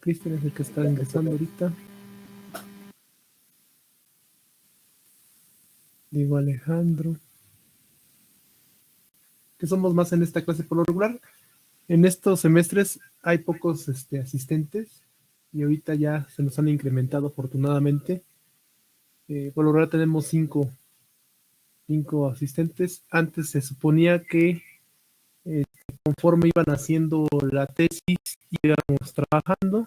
Cristian es el que está ingresando ahorita. Diego Alejandro. Que somos más en esta clase por lo regular. En estos semestres hay pocos asistentes y ahorita ya se nos han incrementado afortunadamente. Por lo regular tenemos cinco asistentes. Antes se suponía que conforme iban haciendo la tesis íbamos trabajando,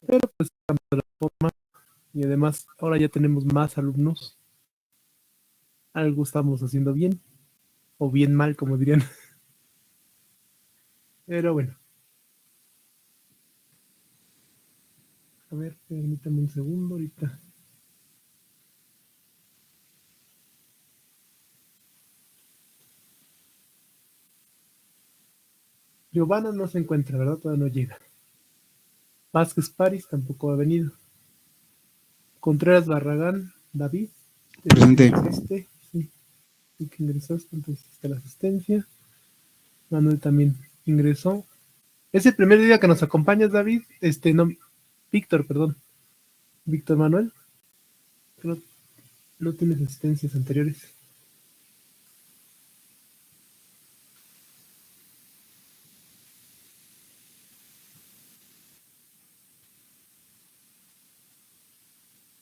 pero pues cambió la forma y además ahora ya tenemos más alumnos. Algo estamos haciendo bien o bien mal, como dirían. Pero bueno. A ver, permítame un segundo ahorita. Giovanna no se encuentra, ¿verdad? Todavía no llega. Vázquez París tampoco ha venido. Contreras Barragán, David. Presente. Sí, y que ingresaste, entonces está la asistencia. Manuel también ingresó. Es el primer día que nos acompañas, David. No, Víctor, perdón. Víctor Manuel. No tienes asistencias anteriores.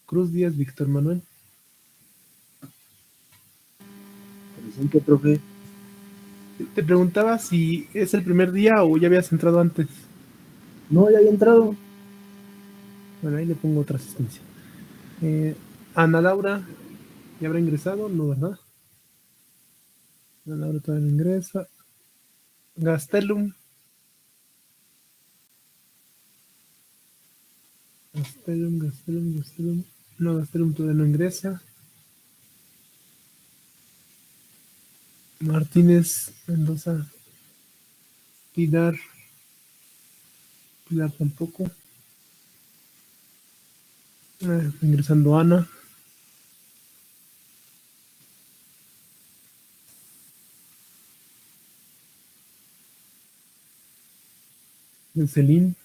Cruz Díaz, Víctor Manuel. Presente, profe. Te preguntaba si es el primer día o ya habías entrado antes. No, ya había entrado. Bueno, ahí le pongo otra asistencia. Ana Laura, ¿ya habrá ingresado? No, ¿verdad? Ana Laura todavía no ingresa. Gastelum. Gastelum. No, Gastelum todavía no ingresa. Martínez, Mendoza. Pilar tampoco. Ingresando Ana. Celín.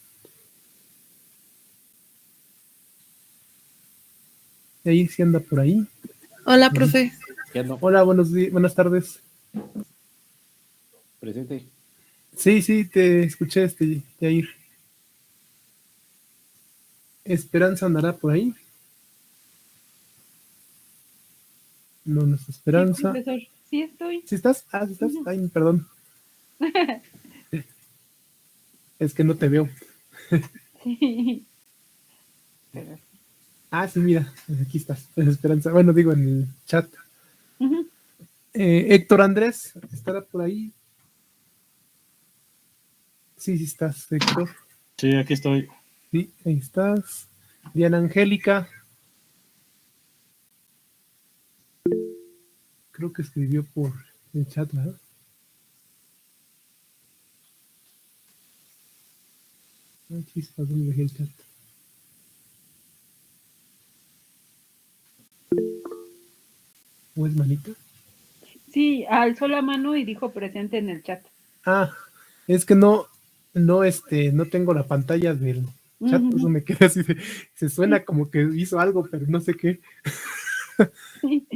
Y ahí sí anda por ahí. Hola, profe. Hola, buenas tardes. Presente. Sí, te escuché, Yair. Esperanza andará por ahí. No, no es Esperanza. Sí, profesor. Sí estoy. ¿Sí estás? Sí estás. Ay, perdón. Es que no te veo. Sí. Sí, mira, aquí estás. Esperanza. Bueno, digo en el chat. Ujú. Héctor Andrés, ¿estará por ahí? Sí estás, Héctor. Sí, aquí estoy. Sí, ahí estás. Diana Angélica. Creo que escribió por el chat, ¿verdad? Chispas, ¿dónde dejé el chat? ¿O es manita? Sí, alzó la mano y dijo presente en el chat. Es que no tengo la pantalla del chat, por eso me quedé así, se suena como que hizo algo, pero no sé qué. Sí.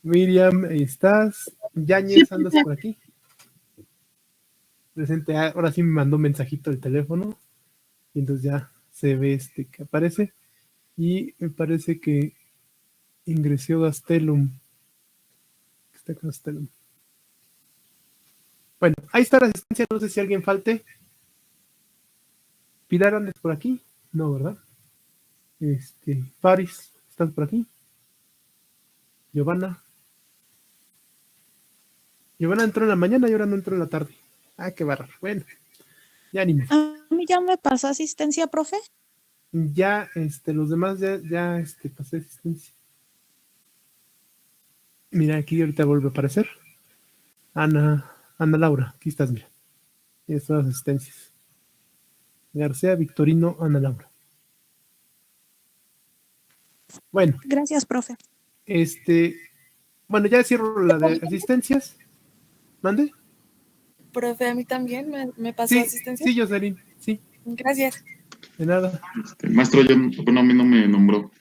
Miriam, ¿estás? Yáñez, ¿andas por aquí? Presente, ahora sí me mandó un mensajito el teléfono, y entonces ya se ve que aparece, y me parece que ingresó Gastelum. Está Gastelum. Bueno, ahí está la asistencia, no sé si alguien falte. Pilar, ¿andas por aquí? No, ¿verdad? Paris, ¿estás por aquí? Giovanna entró en la mañana y ahora no entró en la tarde. Qué barra. Bueno, ya ni más. ¿A mí ya me pasó asistencia, profe? Ya, los demás ya pasé asistencia. Mira, aquí ahorita vuelve a aparecer. Ana Laura, aquí estás, mira. Tienes todas las asistencias. García, Victorino, Ana Laura. Bueno. Gracias, profe. Bueno, ya cierro la de asistencias. ¿Mande? Profe, a mí también me pasó asistencia. Sí, Jocelyn. Sí, Gracias. de nada. Maestro, bueno, a mí no me nombró.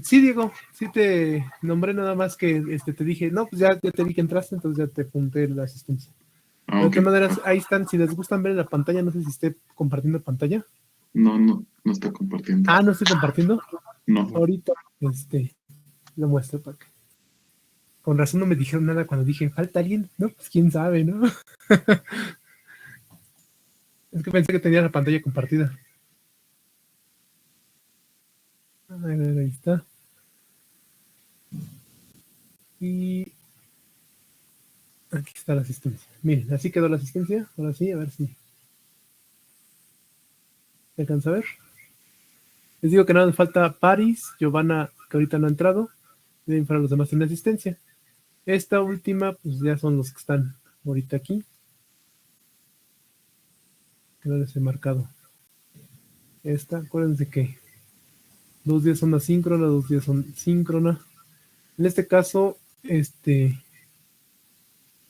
Sí, Diego, sí te nombré, nada más que te dije, no, pues ya te vi que entraste, entonces ya te apunté la asistencia. Ah, De ok. todas maneras, ahí están, si les gustan ver en la pantalla, no sé si esté compartiendo pantalla. No está compartiendo. Ah, no estoy compartiendo. No. Ahorita, lo muestro para que. Con razón no me dijeron nada cuando dije, falta alguien, ¿no? Pues quién sabe, ¿no? Es que pensé que tenía la pantalla compartida. A ver, ahí está. Y aquí está la asistencia. Miren, así quedó la asistencia. Ahora sí, a ver si se alcanza a ver. Les digo que nada, me falta Paris, Giovanna, que ahorita no ha entrado. Deben para los demás en asistencia. Esta última, pues ya son los que están ahorita aquí. Que no les he marcado. Esta, acuérdense que 2 días son asíncrona, 2 días son síncrona. En este caso,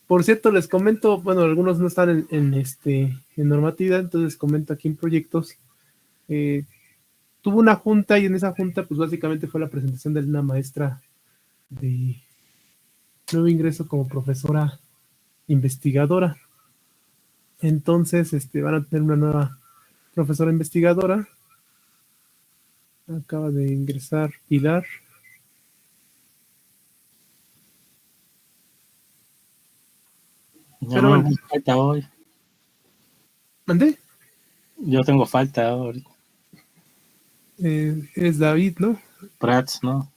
por cierto, les comento, bueno, algunos no están en normatividad, entonces les comento aquí en proyectos. Tuvo una junta y en esa junta, pues básicamente fue la presentación de una maestra de nuevo ingreso como profesora investigadora. Entonces, van a tener una nueva profesora investigadora. Acaba de ingresar Pilar. Pero bueno. Falta hoy. ¿Mandé? Yo tengo falta hoy. Es David, ¿no? Prats, ¿no?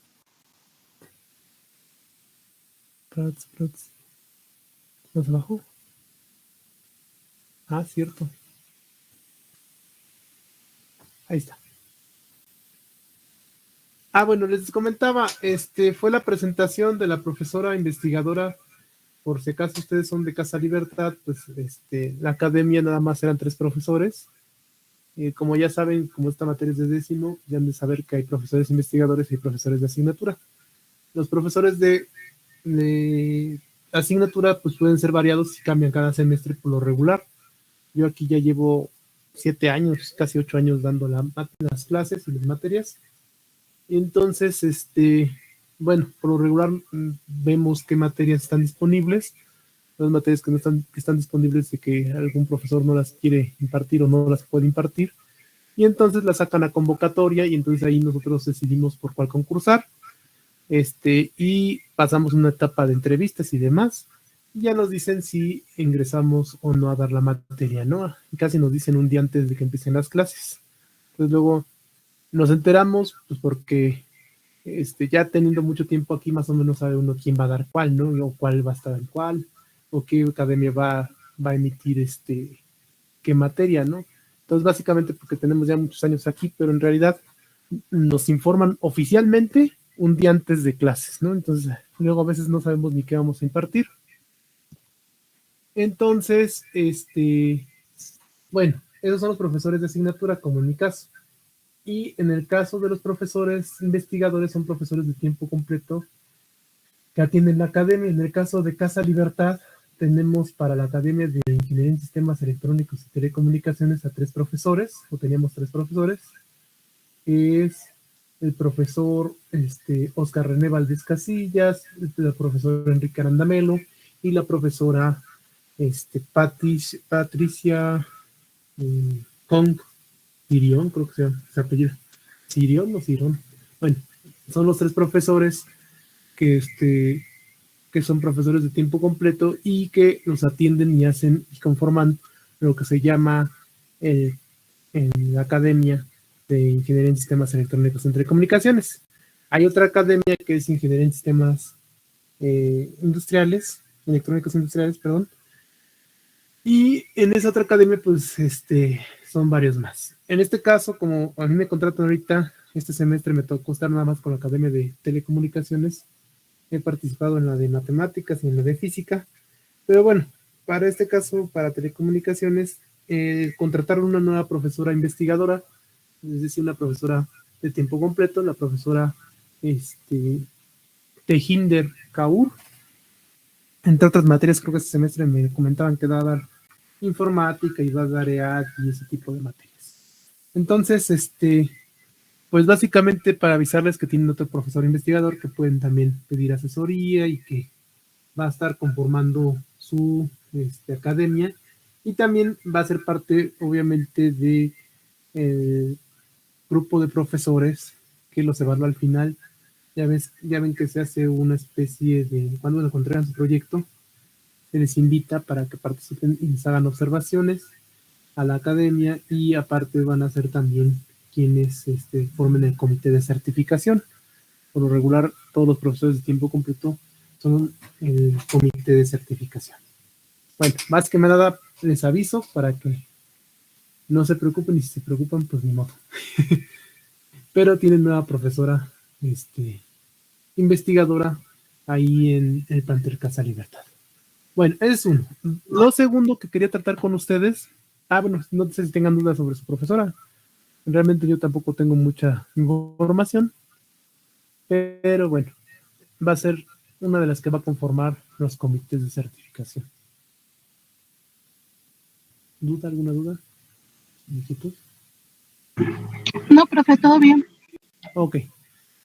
Prats. ¿Más abajo? Ah, cierto. Ahí está. Ah, bueno, les comentaba, fue la presentación de la profesora investigadora, por si acaso ustedes son de Casa Libertad, pues la academia nada más eran 3 profesores. Como ya saben, como esta materia es de 10º, ya han de saber que hay profesores investigadores y profesores de asignatura. Los profesores de asignatura pues pueden ser variados y cambian cada semestre por lo regular. Yo aquí ya llevo 7 años, casi 8 años dando las clases y las materias. Entonces, bueno, por lo regular vemos qué materias están disponibles, las materias que están disponibles de que algún profesor no las quiere impartir o no las puede impartir, y entonces las sacan a convocatoria y entonces ahí nosotros decidimos por cuál concursar, y pasamos una etapa de entrevistas y demás, y ya nos dicen si ingresamos o no a dar la materia, ¿no? Casi nos dicen un día antes de que empiecen las clases. Entonces luego nos enteramos, pues porque ya teniendo mucho tiempo aquí, más o menos sabe uno quién va a dar cuál, ¿no? O cuál va a estar en cuál, o qué academia va a emitir qué materia, ¿no? Entonces, básicamente porque tenemos ya muchos años aquí, pero en realidad nos informan oficialmente un día antes de clases, ¿no? Entonces, luego a veces no sabemos ni qué vamos a impartir. Entonces, bueno, esos son los profesores de asignatura, como en mi caso. Y en el caso de los profesores investigadores, son profesores de tiempo completo que atienden la academia. En el caso de Casa Libertad, tenemos para la Academia de Ingeniería en Sistemas Electrónicos y Telecomunicaciones a 3 profesores, o teníamos 3 profesores. Es el profesor Oscar René Valdés Casillas, el profesor Enrique Arandamelo y la profesora Patricia Kong Sirión, creo que se apellida. ¿Sirión o Sirón? Bueno, son los 3 profesores que son profesores de tiempo completo y que los atienden y hacen y conforman lo que se llama en la Academia de Ingeniería en Sistemas Electrónicos y Telecomunicaciones. Hay otra academia que es Ingeniería en Sistemas Electrónicos Industriales, perdón. Y en esa otra academia, pues, son varios más. En este caso, como a mí me contratan ahorita, este semestre me tocó estar nada más con la Academia de Telecomunicaciones. He participado en la de Matemáticas y en la de Física. Pero bueno, para este caso, para Telecomunicaciones, contrataron una nueva profesora investigadora, es decir, una profesora de tiempo completo, la profesora Tejinder Kaur. Entre otras materias, creo que este semestre me comentaban que va a dar informática y va a dar EAC y ese tipo de materias. Entonces, pues básicamente para avisarles que tienen otro profesor investigador que pueden también pedir asesoría y que va a estar conformando su academia y también va a ser parte obviamente de el grupo de profesores que los evalúa al final. Ya ven que se hace una especie de, cuando entregan su proyecto, se les invita para que participen y les hagan observaciones a la academia y aparte van a ser también quienes formen el comité de certificación. Por lo regular, todos los profesores de tiempo completo son el comité de certificación. Bueno, más que nada les aviso para que no se preocupen y si se preocupan, pues ni modo. Pero tienen nueva profesora investigadora ahí en el plantel Casa Libertad. Bueno, ese es uno. Lo segundo que quería tratar con ustedes, bueno, no sé si tengan dudas sobre su profesora. Realmente yo tampoco tengo mucha información, pero bueno, va a ser una de las que va a conformar los comités de certificación. ¿Duda? ¿Alguna duda? ¿Inquietud? No, profe, todo bien. Ok.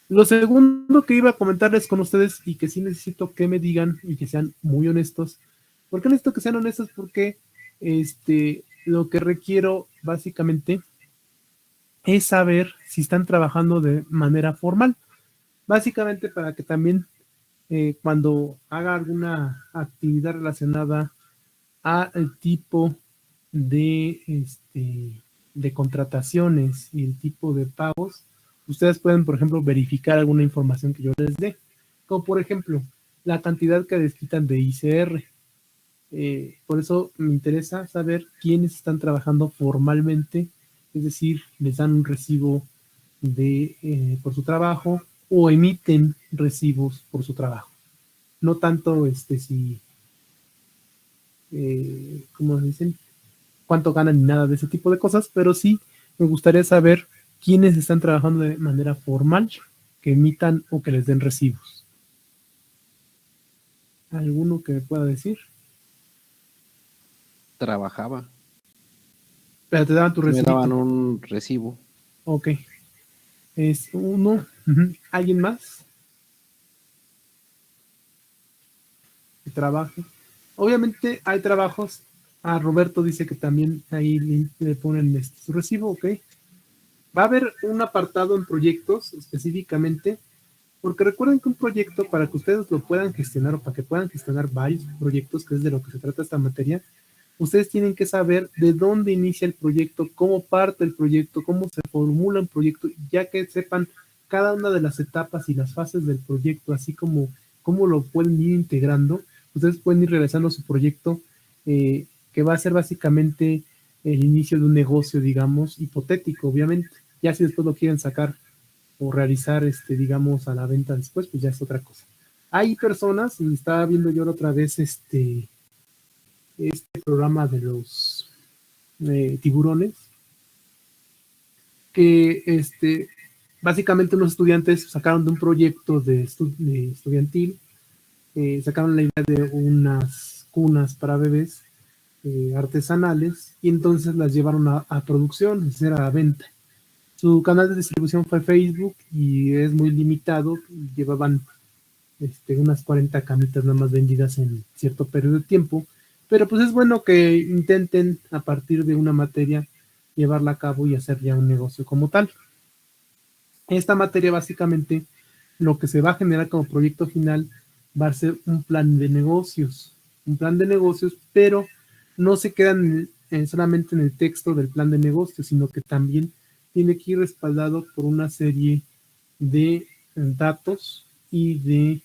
Lo segundo que iba a comentarles con ustedes y que sí necesito que me digan y que sean muy honestos. ¿Por qué necesito que sean honestos? Porque lo que requiero básicamente es saber si están trabajando de manera formal. Básicamente para que también cuando haga alguna actividad relacionada a el tipo de contrataciones y el tipo de pagos, ustedes pueden, por ejemplo, verificar alguna información que yo les dé, como por ejemplo, la cantidad que desquitan de ICR. Por eso me interesa saber quiénes están trabajando formalmente, es decir, les dan un recibo por su trabajo o emiten recibos por su trabajo. No tanto si, ¿cómo dicen? Cuánto ganan ni nada de ese tipo de cosas, pero sí me gustaría saber quiénes están trabajando de manera formal, que emitan o que les den recibos. ¿Alguno que me pueda decir? Trabajaba. Pero te daban tu Me recibo. daban un recibo. Ok. Es uno. ¿Alguien más? Que trabaje. Obviamente hay trabajos. Roberto dice que también ahí le ponen su recibo, ok. Va a haber un apartado en proyectos específicamente, porque recuerden que un proyecto, para que ustedes lo puedan gestionar o para que puedan gestionar varios proyectos, que es de lo que se trata esta materia, ustedes tienen que saber de dónde inicia el proyecto, cómo parte el proyecto, cómo se formula un proyecto, ya que sepan cada una de las etapas y las fases del proyecto, así como cómo lo pueden ir integrando. Ustedes pueden ir realizando su proyecto, que va a ser básicamente el inicio de un negocio, digamos, hipotético, obviamente. Ya si después lo quieren sacar o realizar, digamos, a la venta después, pues ya es otra cosa. Hay personas, y estaba viendo yo la otra vez este programa de los tiburones, que básicamente unos estudiantes sacaron de un proyecto de estudiantil, sacaron la idea de unas cunas para bebés artesanales y entonces las llevaron a producción, es decir, a la venta. Su canal de distribución fue Facebook y es muy limitado, llevaban unas 40 camitas nada más vendidas en cierto periodo de tiempo, pero pues es bueno que intenten a partir de una materia llevarla a cabo y hacer ya un negocio como tal. Esta materia básicamente lo que se va a generar como proyecto final va a ser un plan de negocios, pero no se quedan solamente en el texto del plan de negocios, sino que también tiene que ir respaldado por una serie de datos y de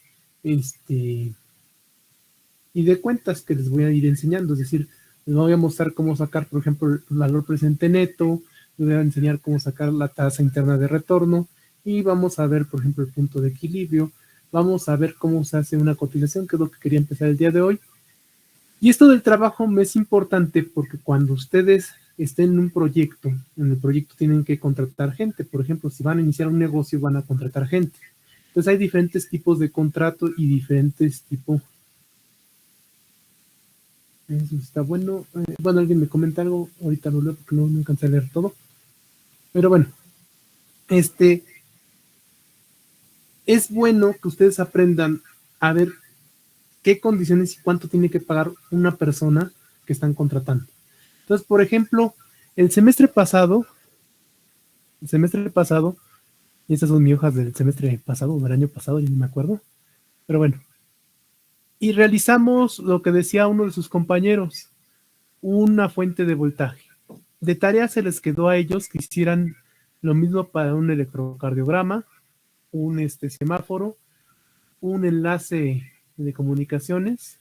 cuentas que les voy a ir enseñando. Es decir, les voy a mostrar cómo sacar, por ejemplo, el valor presente neto, les voy a enseñar cómo sacar la tasa interna de retorno y vamos a ver, por ejemplo, el punto de equilibrio. Vamos a ver cómo se hace una cotización, que es lo que quería empezar el día de hoy. Y esto del trabajo me es importante porque cuando ustedes estén en un proyecto, en el proyecto tienen que contratar gente. Por ejemplo, si van a iniciar un negocio, van a contratar gente. Entonces hay diferentes tipos de contrato y diferentes tipos Eso está bueno. Bueno, alguien me comenta algo, ahorita lo leo porque no alcancé a leer todo. Pero bueno, es bueno que ustedes aprendan a ver qué condiciones y cuánto tiene que pagar una persona que están contratando. Entonces, por ejemplo, el semestre pasado, y estas son mis hojas del semestre pasado, del año pasado, ya no me acuerdo, pero bueno, y realizamos lo que decía uno de sus compañeros, una fuente de voltaje. De tarea se les quedó a ellos que hicieran lo mismo para un electrocardiograma, un semáforo, un enlace de comunicaciones,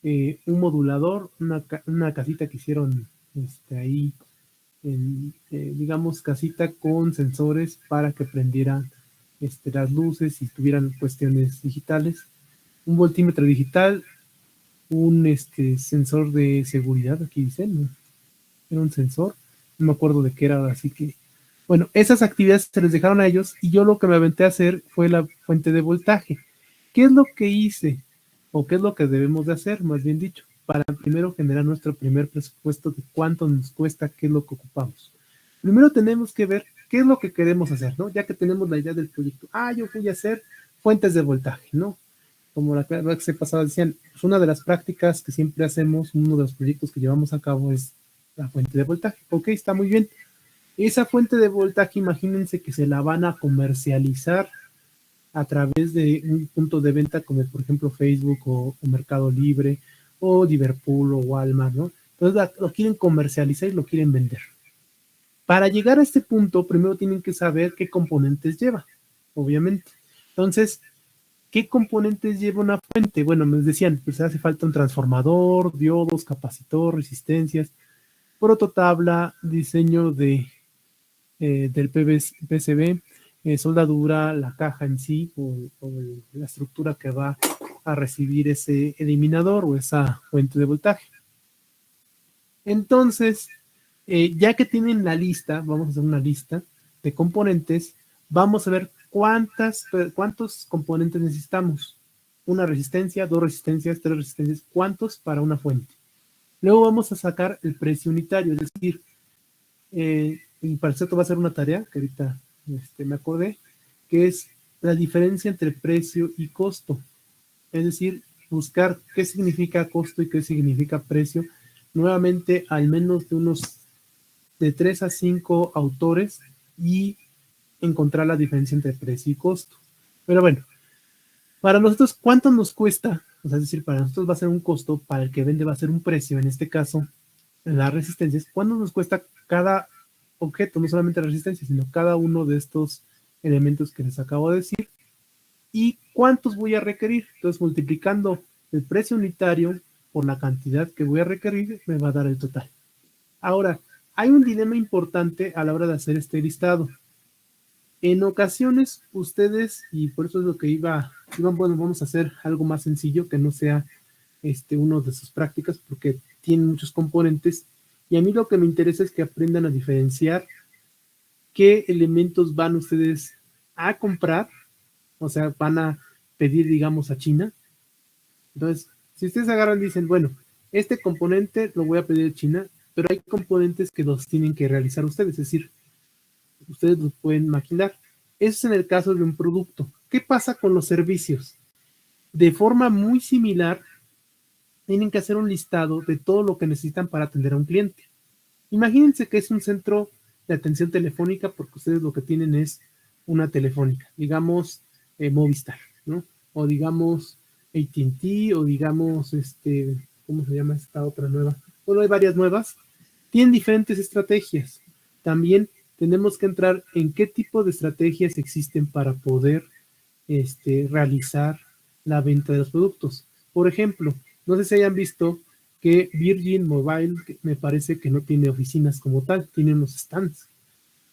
un modulador, una casita que hicieron ahí, digamos, casita con sensores para que prendieran las luces y tuvieran cuestiones digitales, un voltímetro digital, un sensor de seguridad, aquí dicen, ¿no? Era un sensor, no me acuerdo de qué era, así que, bueno, esas actividades se les dejaron a ellos y yo lo que me aventé a hacer fue la fuente de voltaje. ¿Qué es lo que hice? ¿O qué es lo que debemos de hacer, más bien dicho? Para primero generar nuestro primer presupuesto de cuánto nos cuesta, qué es lo que ocupamos. Primero tenemos que ver qué es lo que queremos hacer, ¿no? Ya que tenemos la idea del proyecto. Yo voy a hacer fuentes de voltaje, ¿no? Como la clase pasada decían, pues una de las prácticas que siempre hacemos, uno de los proyectos que llevamos a cabo es la fuente de voltaje. Ok, está muy bien. Esa fuente de voltaje, imagínense que se la van a comercializar a través de un punto de venta como por ejemplo Facebook o Mercado Libre o Liverpool o Walmart, ¿no? Entonces lo quieren comercializar y lo quieren vender. Para llegar a este punto, primero tienen que saber qué componentes lleva, obviamente. Entonces, ¿qué componentes lleva una fuente? Bueno, me decían, pues hace falta un transformador, diodos, capacitor, resistencias, prototabla, diseño del PCB, soldadura, la caja en sí o la estructura que va a recibir ese eliminador o esa fuente de voltaje. Entonces, ya que tienen la lista, vamos a hacer una lista de componentes, vamos a ver cuántos componentes necesitamos. Una resistencia, 2 resistencias, 3 resistencias, ¿cuántos para una fuente? Luego vamos a sacar el precio unitario, es decir, y para esto va a ser una tarea que ahorita me acordé, que es la diferencia entre precio y costo. Es decir, buscar qué significa costo y qué significa precio. Nuevamente, al menos de 3 a 5 autores y encontrar la diferencia entre precio y costo. Pero bueno, para nosotros, ¿cuánto nos cuesta? O sea, es decir, para nosotros va a ser un costo, para el que vende va a ser un precio, en este caso, las resistencias. ¿Cuánto nos cuesta cada objeto? No solamente la resistencia, sino cada uno de estos elementos que les acabo de decir. ¿Y cuántos voy a requerir? Entonces, multiplicando el precio unitario por la cantidad que voy a requerir, me va a dar el total. Ahora, hay un dilema importante a la hora de hacer este listado. En ocasiones, ustedes, y por eso es lo que bueno, vamos a hacer algo más sencillo, que no sea uno de sus prácticas, porque tiene muchos componentes, y a mí lo que me interesa es que aprendan a diferenciar qué elementos van ustedes a comprar, o sea, van a pedir, digamos, a China. Entonces, si ustedes agarran y dicen, bueno, este componente lo voy a pedir a China, pero hay componentes que los tienen que realizar ustedes, es decir, ustedes los pueden maquilar. Eso es en el caso de un producto. ¿Qué pasa con los servicios? De forma muy similar, tienen que hacer un listado de todo lo que necesitan para atender a un cliente. Imagínense que es un centro de atención telefónica porque ustedes lo que tienen es una telefónica, digamos Movistar, ¿no? O digamos AT&T, o digamos, ¿cómo se llama esta otra nueva? Bueno, hay varias nuevas. Tienen diferentes estrategias. También tenemos que entrar en qué tipo de estrategias existen para poder realizar la venta de los productos. Por ejemplo, no sé si hayan visto que Virgin Mobile me parece que no tiene oficinas como tal, tiene unos stands.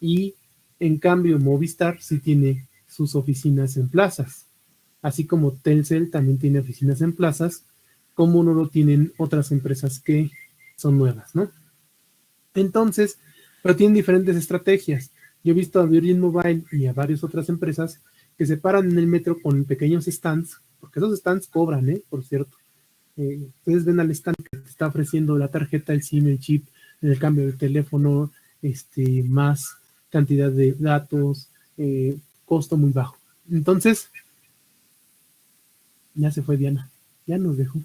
Y en cambio Movistar sí tiene sus oficinas en plazas. Así como Telcel también tiene oficinas en plazas, como no lo tienen otras empresas que son nuevas, ¿no? Entonces, pero tienen diferentes estrategias. Yo he visto a Virgin Mobile y a varias otras empresas que se paran en el metro con pequeños stands, porque esos stands cobran, por cierto. Ustedes ven al stand que te está ofreciendo la tarjeta, el SIM, el chip, el cambio de teléfono, más cantidad de datos, costo muy bajo. Entonces, ya se fue Diana, ya nos dejó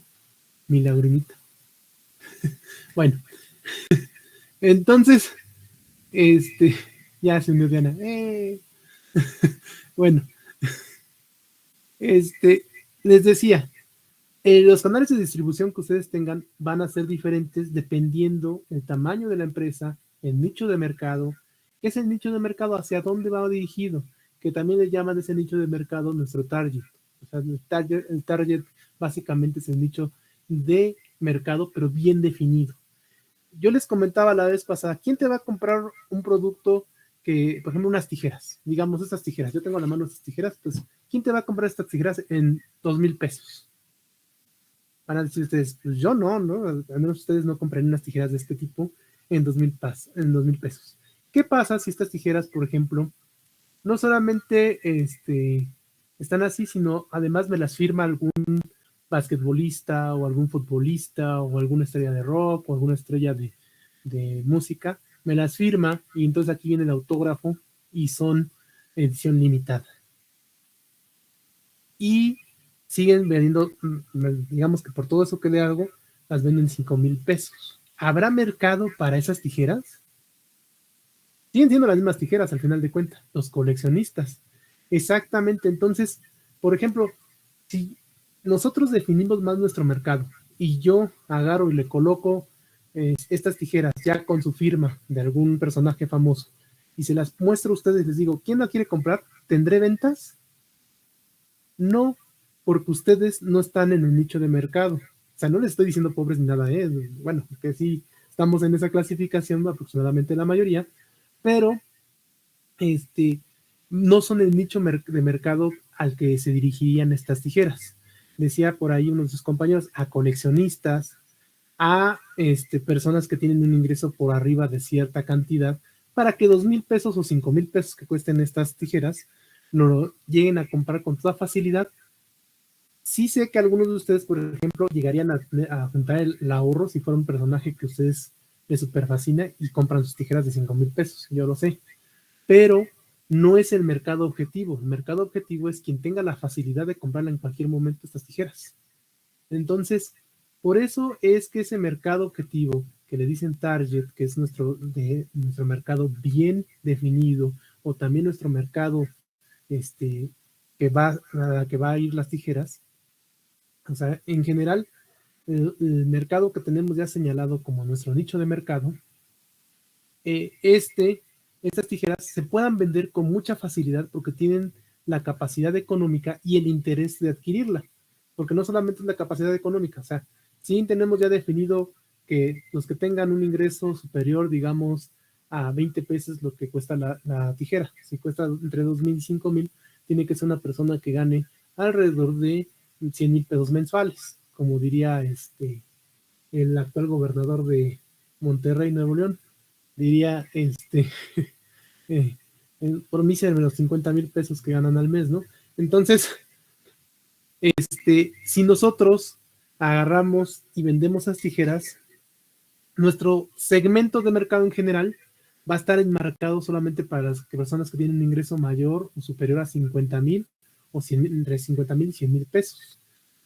mi lagrimita. Bueno, entonces, ya se unió Diana. Bueno, les decía, los canales de distribución que ustedes tengan van a ser diferentes dependiendo el tamaño de la empresa, el nicho de mercado. ¿Qué es el nicho de mercado? ¿Hacia dónde va dirigido? Que también le llaman ese nicho de mercado nuestro target. O sea, el target básicamente es el nicho de mercado, pero bien definido. Yo les comentaba la vez pasada, ¿quién te va a comprar un producto que, por ejemplo, unas tijeras? Digamos, estas tijeras. Yo tengo a la mano estas tijeras, pues, ¿quién te va a comprar estas tijeras en 2,000 pesos? Van a decir ustedes, pues yo no, al menos ustedes no compran unas tijeras de este tipo en 2,000 pesos. ¿Qué pasa si estas tijeras, por ejemplo, no solamente están así, sino además me las firma algún basquetbolista o algún futbolista o alguna estrella de rock o alguna estrella de música, me las firma y entonces aquí viene el autógrafo y son edición limitada. Y siguen vendiendo, digamos que por todo eso que le hago, las venden 5,000 pesos. ¿Habrá mercado para esas tijeras? Siguen siendo las mismas tijeras al final de cuentas, los coleccionistas. Exactamente, entonces, por ejemplo, si nosotros definimos más nuestro mercado y yo agarro y le coloco estas tijeras ya con su firma de algún personaje famoso y se las muestro a ustedes y les digo, ¿quién la quiere comprar? ¿Tendré ventas? No, porque ustedes no están en el nicho de mercado. O sea, no les estoy diciendo pobres ni nada, bueno, porque sí estamos en esa clasificación, aproximadamente la mayoría, pero no son el nicho de mercado al que se dirigirían estas tijeras. Decía por ahí uno de sus compañeros, a coleccionistas, a personas que tienen un ingreso por arriba de cierta cantidad, para que 2,000 pesos o 5,000 pesos que cuesten estas tijeras lo lleguen a comprar con toda facilidad. Sí sé que algunos de ustedes, por ejemplo, llegarían a juntar el ahorro si fuera un personaje que a ustedes les super fascina y compran sus tijeras de 5,000 pesos, yo lo sé, pero no es el mercado objetivo. El mercado objetivo es quien tenga la facilidad de comprarla en cualquier momento estas tijeras. Entonces, por eso es que ese mercado objetivo que le dicen target, que es nuestro mercado bien definido, o también nuestro mercado que va a ir las tijeras, o sea, en general, el mercado que tenemos ya señalado como nuestro nicho de mercado, estas tijeras se puedan vender con mucha facilidad porque tienen la capacidad económica y el interés de adquirirla, porque no solamente es la capacidad económica, o sea, sí tenemos ya definido que los que tengan un ingreso superior, digamos, a 20 pesos lo que cuesta la tijera. Si cuesta entre 2,000 y 5,000, tiene que ser una persona que gane alrededor de 100,000 pesos mensuales, como diría el actual gobernador de Monterrey, Nuevo León. Diría, por mí se los 50,000 pesos que ganan al mes, ¿no? Entonces, si nosotros agarramos y vendemos esas tijeras, nuestro segmento de mercado en general va a estar enmarcado solamente para las personas que tienen un ingreso mayor o superior a 50,000 o 100,000, entre 50,000 y 100,000 pesos.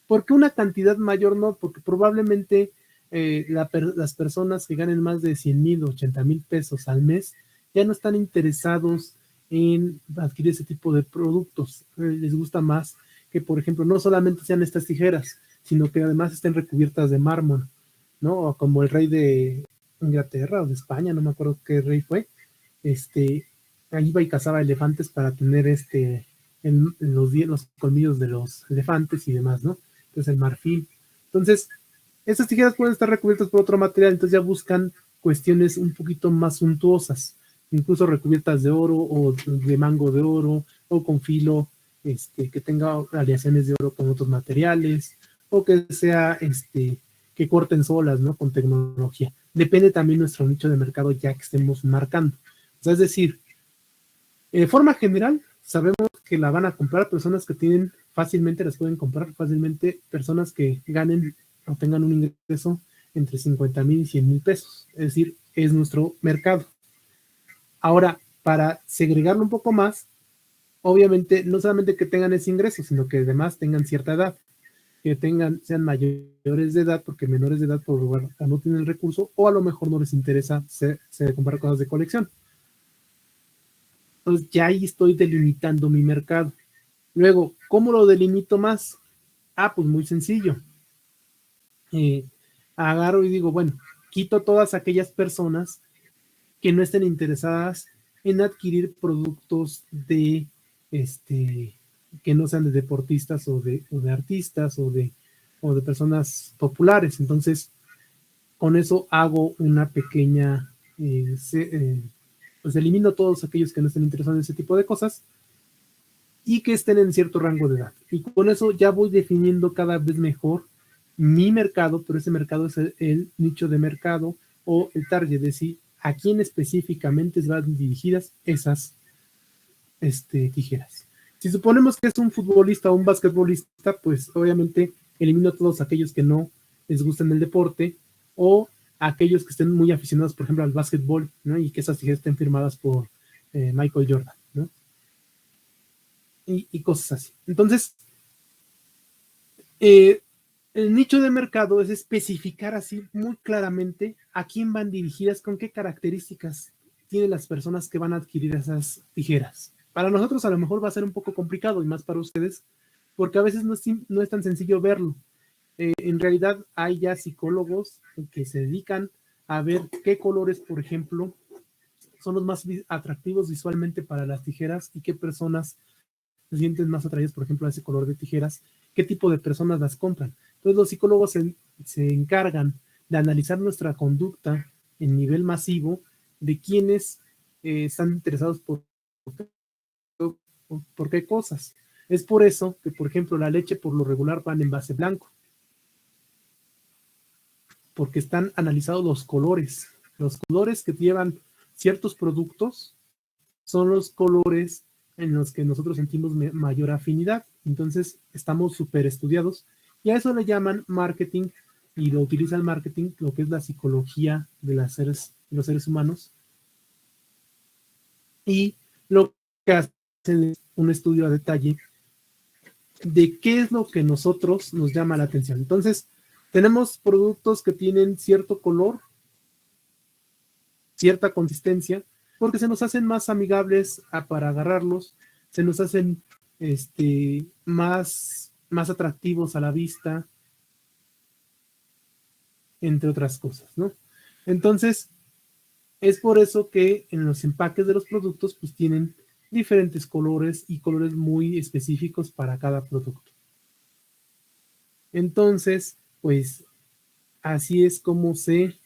¿Por qué una cantidad mayor no? Porque probablemente las personas que ganen más de 100,000 o 80,000 pesos al mes ya no están interesados en adquirir ese tipo de productos. Les gusta más que, por ejemplo, no solamente sean estas tijeras, sino que además estén recubiertas de mármol, ¿no? O como el rey de Inglaterra o de España, no me acuerdo qué rey fue, ahí iba y cazaba elefantes para tener los colmillos de los elefantes y demás, ¿no? Entonces el marfil. Entonces, estas tijeras pueden estar recubiertas por otro material, entonces ya buscan cuestiones un poquito más suntuosas, incluso recubiertas de oro o de mango de oro o con filo que tenga aleaciones de oro con otros materiales o que sea que corten solas, ¿no? Con tecnología. Depende también nuestro nicho de mercado ya que estemos marcando. O sea, es decir, de forma general, sabemos que la van a comprar personas que tienen fácilmente, las pueden comprar fácilmente personas que ganen o tengan un ingreso entre 50,000 y 100,000 pesos. Es decir, es nuestro mercado. Ahora, para segregarlo un poco más, obviamente no solamente que tengan ese ingreso, sino que además tengan cierta edad, que sean mayores de edad, porque menores de edad por lugar o no tienen el recurso, o a lo mejor no les interesa comprar cosas de colección. Entonces ya ahí estoy delimitando mi mercado. Luego, ¿cómo lo delimito más? Pues muy sencillo. Agarro y digo, bueno, quito todas aquellas personas que no estén interesadas en adquirir productos de que no sean de deportistas o de artistas o de personas populares. Entonces, con eso hago una pequeña, pues elimino todos aquellos que no estén interesados en ese tipo de cosas y que estén en cierto rango de edad. Y con eso ya voy definiendo cada vez mejor mi mercado, pero ese mercado es el nicho de mercado o el target, es decir, a quién específicamente van dirigidas esas tijeras. Si suponemos que es un futbolista o un basquetbolista, pues obviamente elimino todos aquellos que no les gusten el deporte o aquellos que estén muy aficionados, por ejemplo, al básquetbol, ¿no? Y que esas tijeras estén firmadas por Michael Jordan, ¿no? Y cosas así. Entonces, el nicho de mercado es especificar así muy claramente a quién van dirigidas, con qué características tienen las personas que van a adquirir esas tijeras. Para nosotros a lo mejor va a ser un poco complicado y más para ustedes, porque a veces no es tan sencillo verlo. En realidad hay ya psicólogos que se dedican a ver qué colores, por ejemplo, son los más atractivos visualmente para las tijeras y qué personas se sienten más atraídas, por ejemplo, a ese color de tijeras, qué tipo de personas las compran. Entonces los psicólogos se encargan de analizar nuestra conducta en nivel masivo de quienes están interesados por qué cosas. Es por eso que, por ejemplo, la leche por lo regular va en envase blanco, porque están analizados los colores. Los colores que llevan ciertos productos son los colores en los que nosotros sentimos mayor afinidad. Entonces, estamos súper estudiados y a eso le llaman marketing y lo utiliza el marketing, lo que es la psicología de los seres humanos. Y lo que hacen es un estudio a detalle de qué es lo que nosotros nos llama la atención. Entonces, tenemos productos que tienen cierto color, cierta consistencia, porque se nos hacen más amigables para agarrarlos, se nos hacen más atractivos a la vista, entre otras cosas, ¿no? Entonces, es por eso que en los empaques de los productos pues tienen diferentes colores y colores muy específicos para cada producto. Entonces, pues así es como se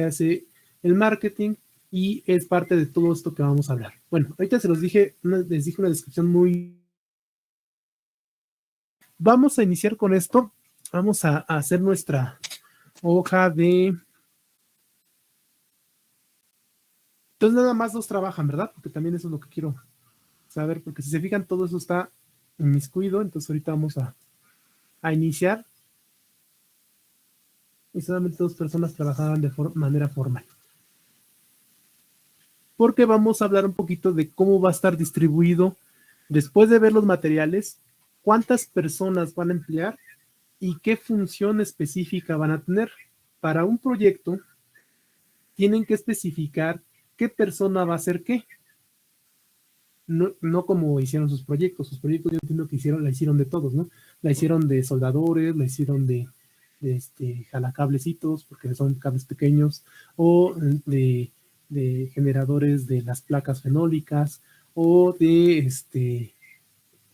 hace el marketing y es parte de todo esto que vamos a hablar. Bueno, ahorita les dije una descripción muy... Vamos a iniciar con esto. Vamos a hacer nuestra hoja de... Entonces nada más dos trabajan, ¿verdad? Porque también eso es lo que quiero saber, porque si se fijan todo eso está inmiscuido, entonces ahorita vamos a iniciar y solamente dos personas trabajaban de manera formal. Porque vamos a hablar un poquito de cómo va a estar distribuido después de ver los materiales, cuántas personas van a emplear y qué función específica van a tener. Para un proyecto tienen que especificar qué persona va a hacer qué. No como hicieron sus proyectos. Sus proyectos yo entiendo que la hicieron de todos, ¿no? La hicieron de soldadores, la hicieron de jalacablecitos, porque son cables pequeños, o de generadores de las placas fenólicas, o de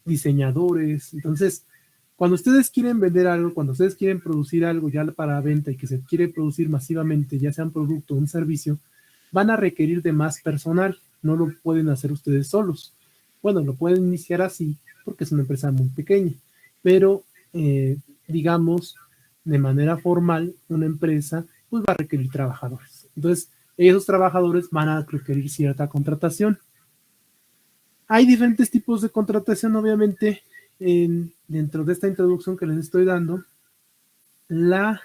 diseñadores. Entonces, cuando ustedes quieren vender algo, cuando ustedes quieren producir algo ya para venta y que se quiere producir masivamente, ya sea un producto o un servicio, van a requerir de más personal. No lo pueden hacer ustedes solos. Bueno, lo pueden iniciar así porque es una empresa muy pequeña, pero digamos, de manera formal, una empresa pues va a requerir trabajadores. Entonces, esos trabajadores van a requerir cierta contratación. Hay diferentes tipos de contratación, obviamente, dentro de esta introducción que les estoy dando, la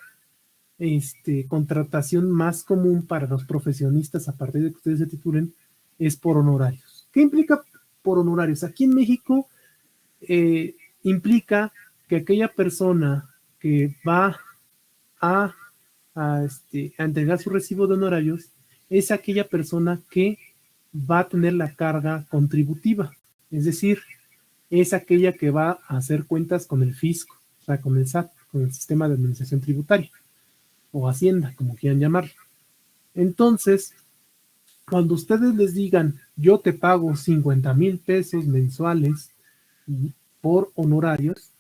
contratación más común para los profesionistas a partir de que ustedes se titulen es por honorarios. ¿Qué implica por honorarios? Aquí en México implica que aquella persona que va a entregar su recibo de honorarios es aquella persona que va a tener la carga contributiva, es decir, es aquella que va a hacer cuentas con el fisco, o sea, con el SAT, con el Sistema de Administración Tributaria, o Hacienda, como quieran llamarlo. Entonces, cuando ustedes les digan, yo te pago 50,000 pesos mensuales por honorarios,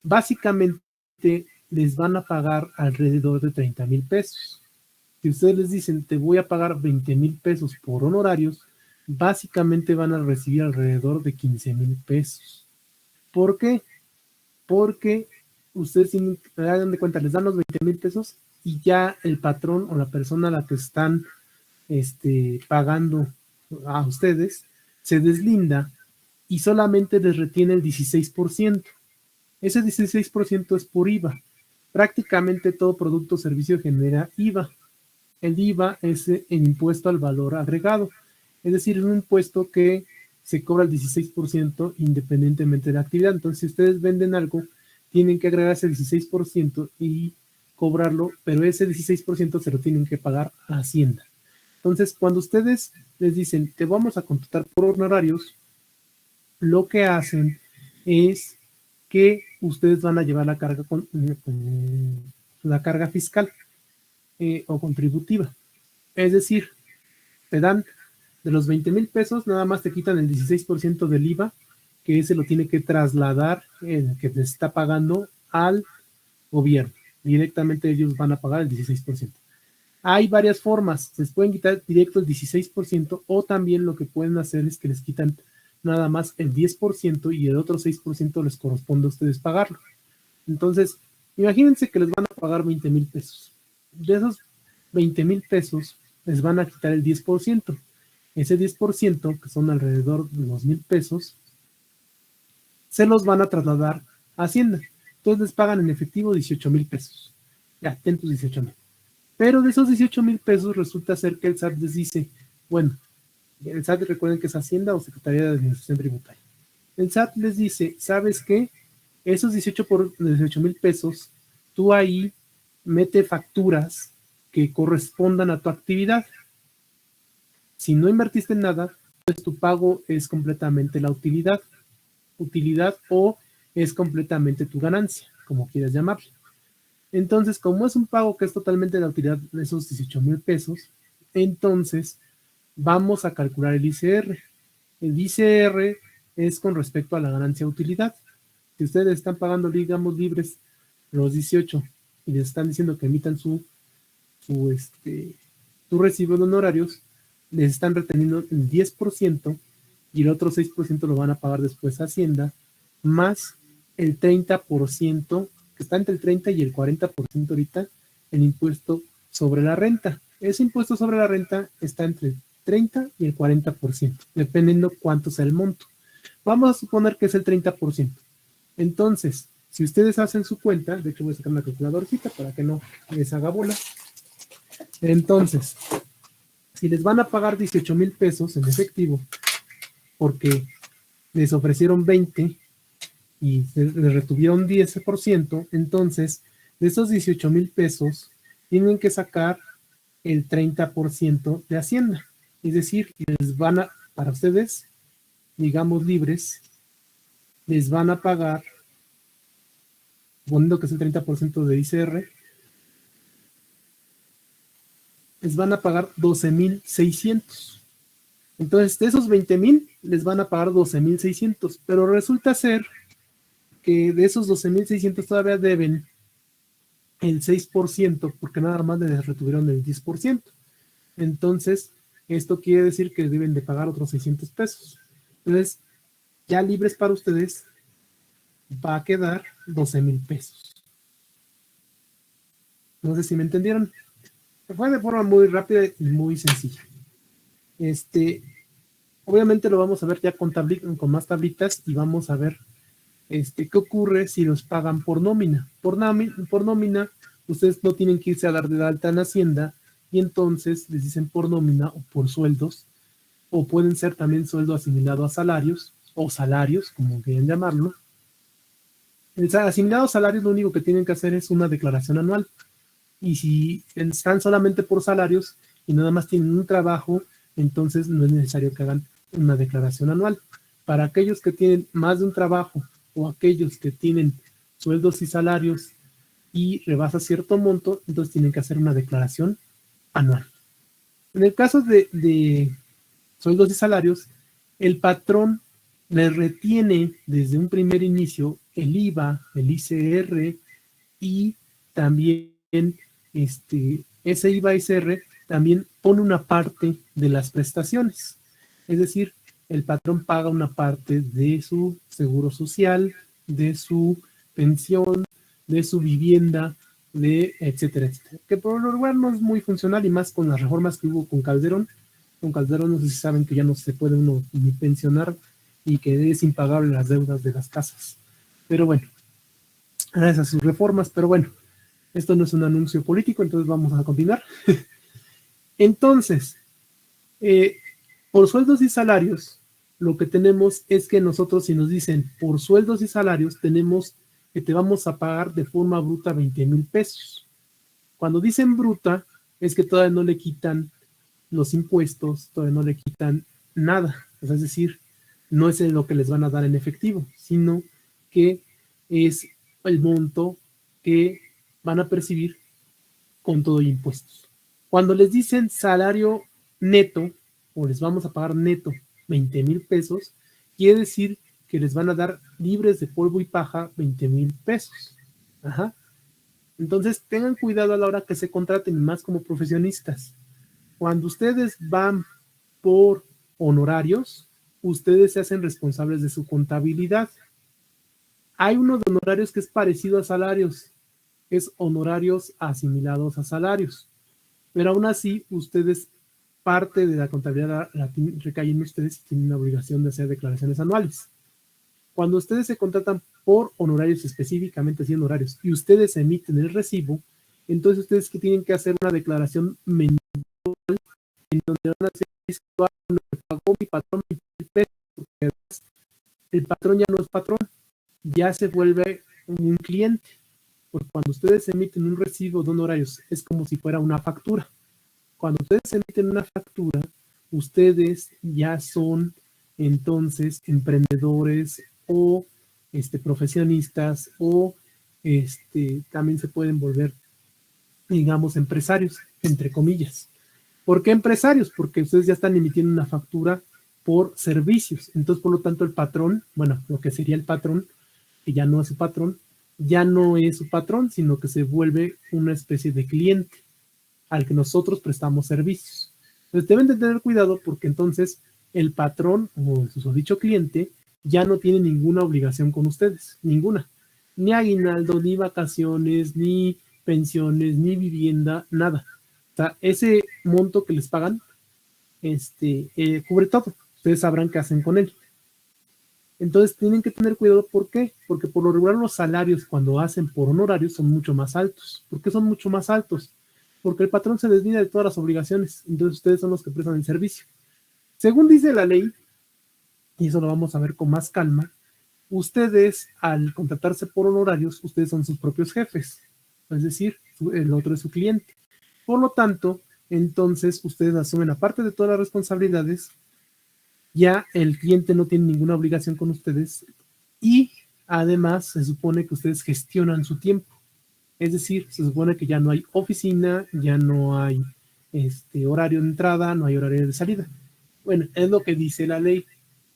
básicamente les van a pagar alrededor de 30,000 pesos. Si ustedes les dicen, te voy a pagar 20,000 pesos por honorarios, básicamente van a recibir alrededor de 15,000 pesos. ¿Por qué? Porque ustedes hagan de cuenta, les dan los 20,000 pesos y ya el patrón o la persona a la que están pagando a ustedes se deslinda y solamente les retiene el 16%. Ese 16% es por IVA. Prácticamente todo producto o servicio genera IVA. El IVA es el impuesto al valor agregado, es decir, es un impuesto que se cobra el 16% independientemente de la actividad. Entonces, si ustedes venden algo, tienen que agregar ese 16% y cobrarlo, pero ese 16% se lo tienen que pagar a Hacienda. Entonces, cuando ustedes les dicen, te vamos a contratar por honorarios, lo que hacen es que ustedes van a llevar la carga, la carga fiscal o contributiva. Es decir, te dan de los 20,000 pesos, nada más te quitan el 16% del IVA, que ese lo tiene que trasladar el que te está pagando al gobierno. Directamente ellos van a pagar el 16%. Hay varias formas, les pueden quitar directo el 16% o también lo que pueden hacer es que les quitan nada más el 10% y el otro 6% les corresponde a ustedes pagarlo. Entonces, imagínense que les van a pagar 20,000 pesos. De esos 20,000 pesos les van a quitar el 10%. Ese 10%, que son alrededor de 2,000 pesos, se los van a trasladar a Hacienda. Entonces les pagan en efectivo 18,000 pesos. Ya, ten tus 18,000. Pero de esos 18,000 pesos resulta ser que el SAT les dice, bueno, el SAT recuerden que es Hacienda o Secretaría de Administración Tributaria. El SAT les dice, ¿sabes qué? Esos 18,000 pesos, tú ahí mete facturas que correspondan a tu actividad. Si no invertiste en nada, pues tu pago es completamente la utilidad o es completamente tu ganancia, como quieras llamarlo. Entonces, como es un pago que es totalmente la utilidad de esos 18,000 pesos, entonces vamos a calcular el ICR. El ICR es con respecto a la ganancia-utilidad. Si ustedes están pagando, digamos, libres los 18 y les están diciendo que emitan su recibo de honorarios, les están reteniendo el 10% y el otro 6% lo van a pagar después a Hacienda, más el 30%, que está entre el 30 y el 40% ahorita, el impuesto sobre la renta. Ese impuesto sobre la renta está entre el 30 y el 40%, dependiendo cuánto sea el monto. Vamos a suponer que es el 30%. Entonces, si ustedes hacen su cuenta, de hecho voy a sacar una calculadorcita para que no les haga bola. Entonces, si les van a pagar 18,000 pesos en efectivo, porque les ofrecieron 20 y les retuvieron 10%, entonces de esos 18,000 pesos tienen que sacar el 30% de Hacienda. Es decir, les van a, para ustedes, digamos libres, les van a pagar, poniendo que es el 30% de ICR, les van a pagar 12,600. Entonces, de esos 20,000, les van a pagar 12,600. Pero resulta ser que de esos 12,600 todavía deben el 6%, porque nada más les retuvieron el 10%. Entonces, esto quiere decir que deben de pagar otros 600 pesos. Entonces, ya libres para ustedes, va a quedar 12,000 pesos. No sé si me entendieron. Fue de forma muy rápida y muy sencilla. Obviamente lo vamos a ver ya con más tablitas y vamos a ver qué ocurre si los pagan por nómina. Por nómina, ustedes no tienen que irse a dar de alta en Hacienda y entonces les dicen por nómina o por sueldos, o pueden ser también sueldo asimilado a salarios o salarios, como quieran llamarlo. El asimilado a salarios lo único que tienen que hacer es una declaración anual. Y si están solamente por salarios y nada más tienen un trabajo, entonces no es necesario que hagan una declaración anual. Para aquellos que tienen más de un trabajo o aquellos que tienen sueldos y salarios y rebasa cierto monto, entonces tienen que hacer una declaración anual. En el caso de sueldos y salarios, el patrón le retiene desde un primer inicio el IVA, el ICR y también ese IVA ICR también pone una parte de las prestaciones. Es decir, el patrón paga una parte de su seguro social, de su pensión, de su vivienda, de etcétera, etcétera. Que por lo regular no es muy funcional y más con las reformas que hubo con Calderón. Con Calderón no sé si saben que ya no se puede uno ni pensionar y que es impagable las deudas de las casas. Pero bueno, gracias a sus reformas, pero bueno, esto no es un anuncio político, entonces vamos a continuar. Entonces, por sueldos y salarios, lo que tenemos es que nosotros, si nos dicen por sueldos y salarios, tenemos que te vamos a pagar de forma bruta 20,000 pesos. Cuando dicen bruta, es que todavía no le quitan los impuestos, todavía no le quitan nada. O sea, es decir, no es lo que les van a dar en efectivo, sino que es el monto que van a percibir con todo y impuestos. Cuando les dicen salario neto, o les vamos a pagar neto 20,000 pesos, quiere decir que les van a dar libres de polvo y paja 20,000 pesos. Ajá. Entonces tengan cuidado a la hora que se contraten, más como profesionistas. Cuando ustedes van por honorarios, ustedes se hacen responsables de su contabilidad. Hay uno de honorarios que es parecido a salarios, es honorarios asimilados a salarios, pero aún así ustedes, parte de la contabilidad la recae en ustedes y tienen la obligación de hacer declaraciones anuales. Cuando ustedes se contratan por honorarios, específicamente 100 horarios, y ustedes emiten el recibo, entonces ustedes que tienen que hacer una declaración mensual en donde van a hacer lo que pagó mi patrón, porque el patrón ya no es patrón, ya se vuelve un cliente, porque cuando ustedes emiten un recibo de honorarios es como si fuera una factura. Cuando ustedes emiten una factura, ustedes ya son entonces emprendedores o profesionistas o también se pueden volver, digamos, empresarios, entre comillas. ¿Por qué empresarios? Porque ustedes ya están emitiendo una factura por servicios. Entonces, por lo tanto, el patrón, bueno, lo que sería el patrón, que ya no es su patrón, ya no es su patrón, sino que se vuelve una especie de cliente al que nosotros prestamos servicios. Entonces, deben de tener cuidado porque entonces el patrón, o su dicho cliente, ya no tiene ninguna obligación con ustedes, ninguna. Ni aguinaldo, ni vacaciones, ni pensiones, ni vivienda, nada. O sea, ese monto que les pagan cubre todo. Ustedes sabrán qué hacen con él. Entonces tienen que tener cuidado. ¿Por qué? Porque por lo regular los salarios cuando hacen por honorarios son mucho más altos. ¿Por qué son mucho más altos? Porque el patrón se desvía de todas las obligaciones. Entonces ustedes son los que prestan el servicio. Según dice la ley, y eso lo vamos a ver con más calma, ustedes al contratarse por honorarios, ustedes son sus propios jefes. Es decir, el otro es su cliente. Por lo tanto, entonces ustedes asumen, aparte de todas las responsabilidades, ya el cliente no tiene ninguna obligación con ustedes y además se supone que ustedes gestionan su tiempo. Es decir, se supone que ya no hay oficina, ya no hay horario de entrada, no hay horario de salida. Bueno, es lo que dice la ley.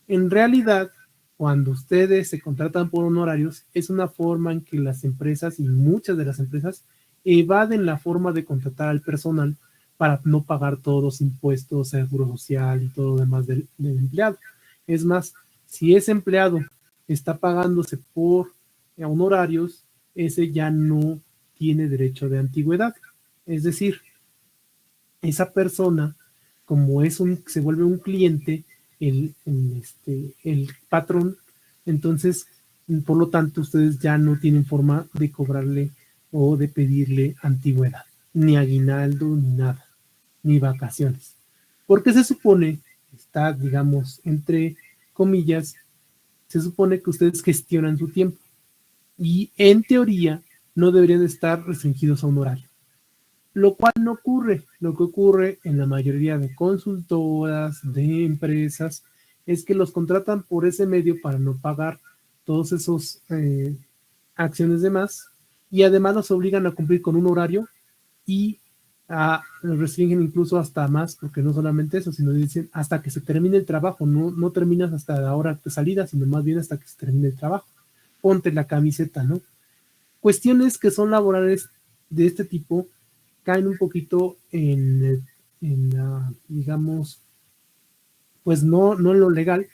En realidad, cuando ustedes se contratan por honorarios, es una forma en que las empresas y muchas de las empresas evaden la forma de contratar al personal para no pagar todos los impuestos, seguro social y todo lo demás del empleado. Es más, si ese empleado está pagándose por honorarios, ese ya no tiene derecho de antigüedad. Es decir, esa persona, como se vuelve un cliente, el patrón, entonces, por lo tanto, ustedes ya no tienen forma de cobrarle o de pedirle antigüedad, ni aguinaldo, ni nada, ni vacaciones. Porque se supone, está, digamos, entre comillas, se supone que ustedes gestionan su tiempo y en teoría no deberían estar restringidos a un horario. Lo cual no ocurre. Lo que ocurre en la mayoría de consultoras, de empresas, es que los contratan por ese medio para no pagar todos esos acciones de más y además los obligan a cumplir con un horario y los restringen incluso hasta más, porque no solamente eso, sino dicen hasta que se termine el trabajo, no terminas hasta la hora de salida, sino más bien hasta que se termine el trabajo. Ponte la camiseta, ¿no? Cuestiones que son laborales de este tipo caen un poquito en la, digamos, pues no en lo legal,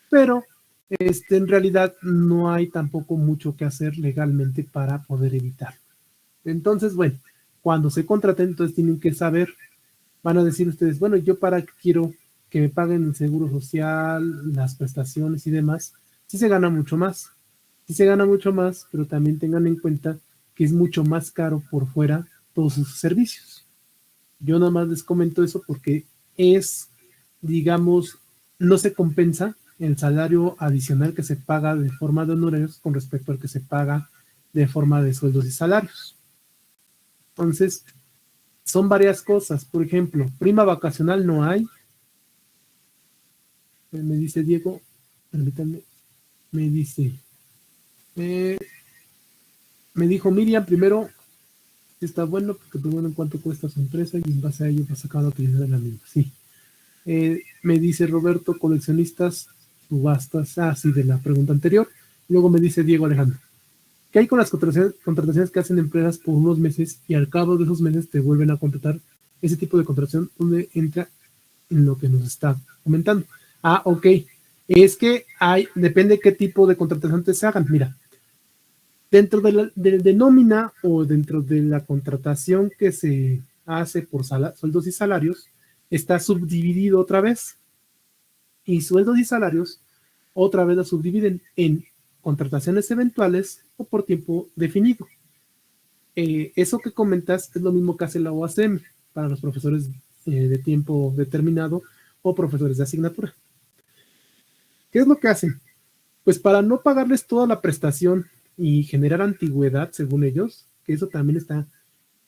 pero en realidad no hay tampoco mucho que hacer legalmente para poder evitarlo. Entonces, bueno, cuando se contraten, entonces tienen que saber, van a decir ustedes, bueno, yo para qué quiero que me paguen el seguro social, las prestaciones y demás, sí se gana mucho más, pero también tengan en cuenta que es mucho más caro por fuera todos sus servicios. Yo nada más les comento eso porque es, digamos, no se compensa el salario adicional que se paga de forma de honorarios con respecto al que se paga de forma de sueldos y salarios. Entonces, son varias cosas. Por ejemplo, prima vacacional no hay. Me dice Diego, permítanme, me dice, me dijo Miriam primero, está bueno porque primero en cuánto cuesta su empresa y en base a ello va a sacar la utilidad de la misma. Sí. Me dice Roberto, coleccionistas, subastas, sí, de la pregunta anterior. Luego me dice Diego Alejandro, ¿qué hay con las contrataciones que hacen empresas por unos meses y al cabo de esos meses te vuelven a contratar? Ese tipo de contratación donde entra en lo que nos está comentando. Ok. Es que depende qué tipo de contratación se hagan. Mira, dentro de nómina o dentro de la contratación que se hace por sueldos y salarios, está subdividido otra vez. Y sueldos y salarios otra vez lo subdividen en contrataciones eventuales o por tiempo definido. Eso que comentas es lo mismo que hace la OACM para los profesores de tiempo determinado o profesores de asignatura. ¿Qué es lo que hacen? Pues para no pagarles toda la prestación y generar antigüedad, según ellos, que eso también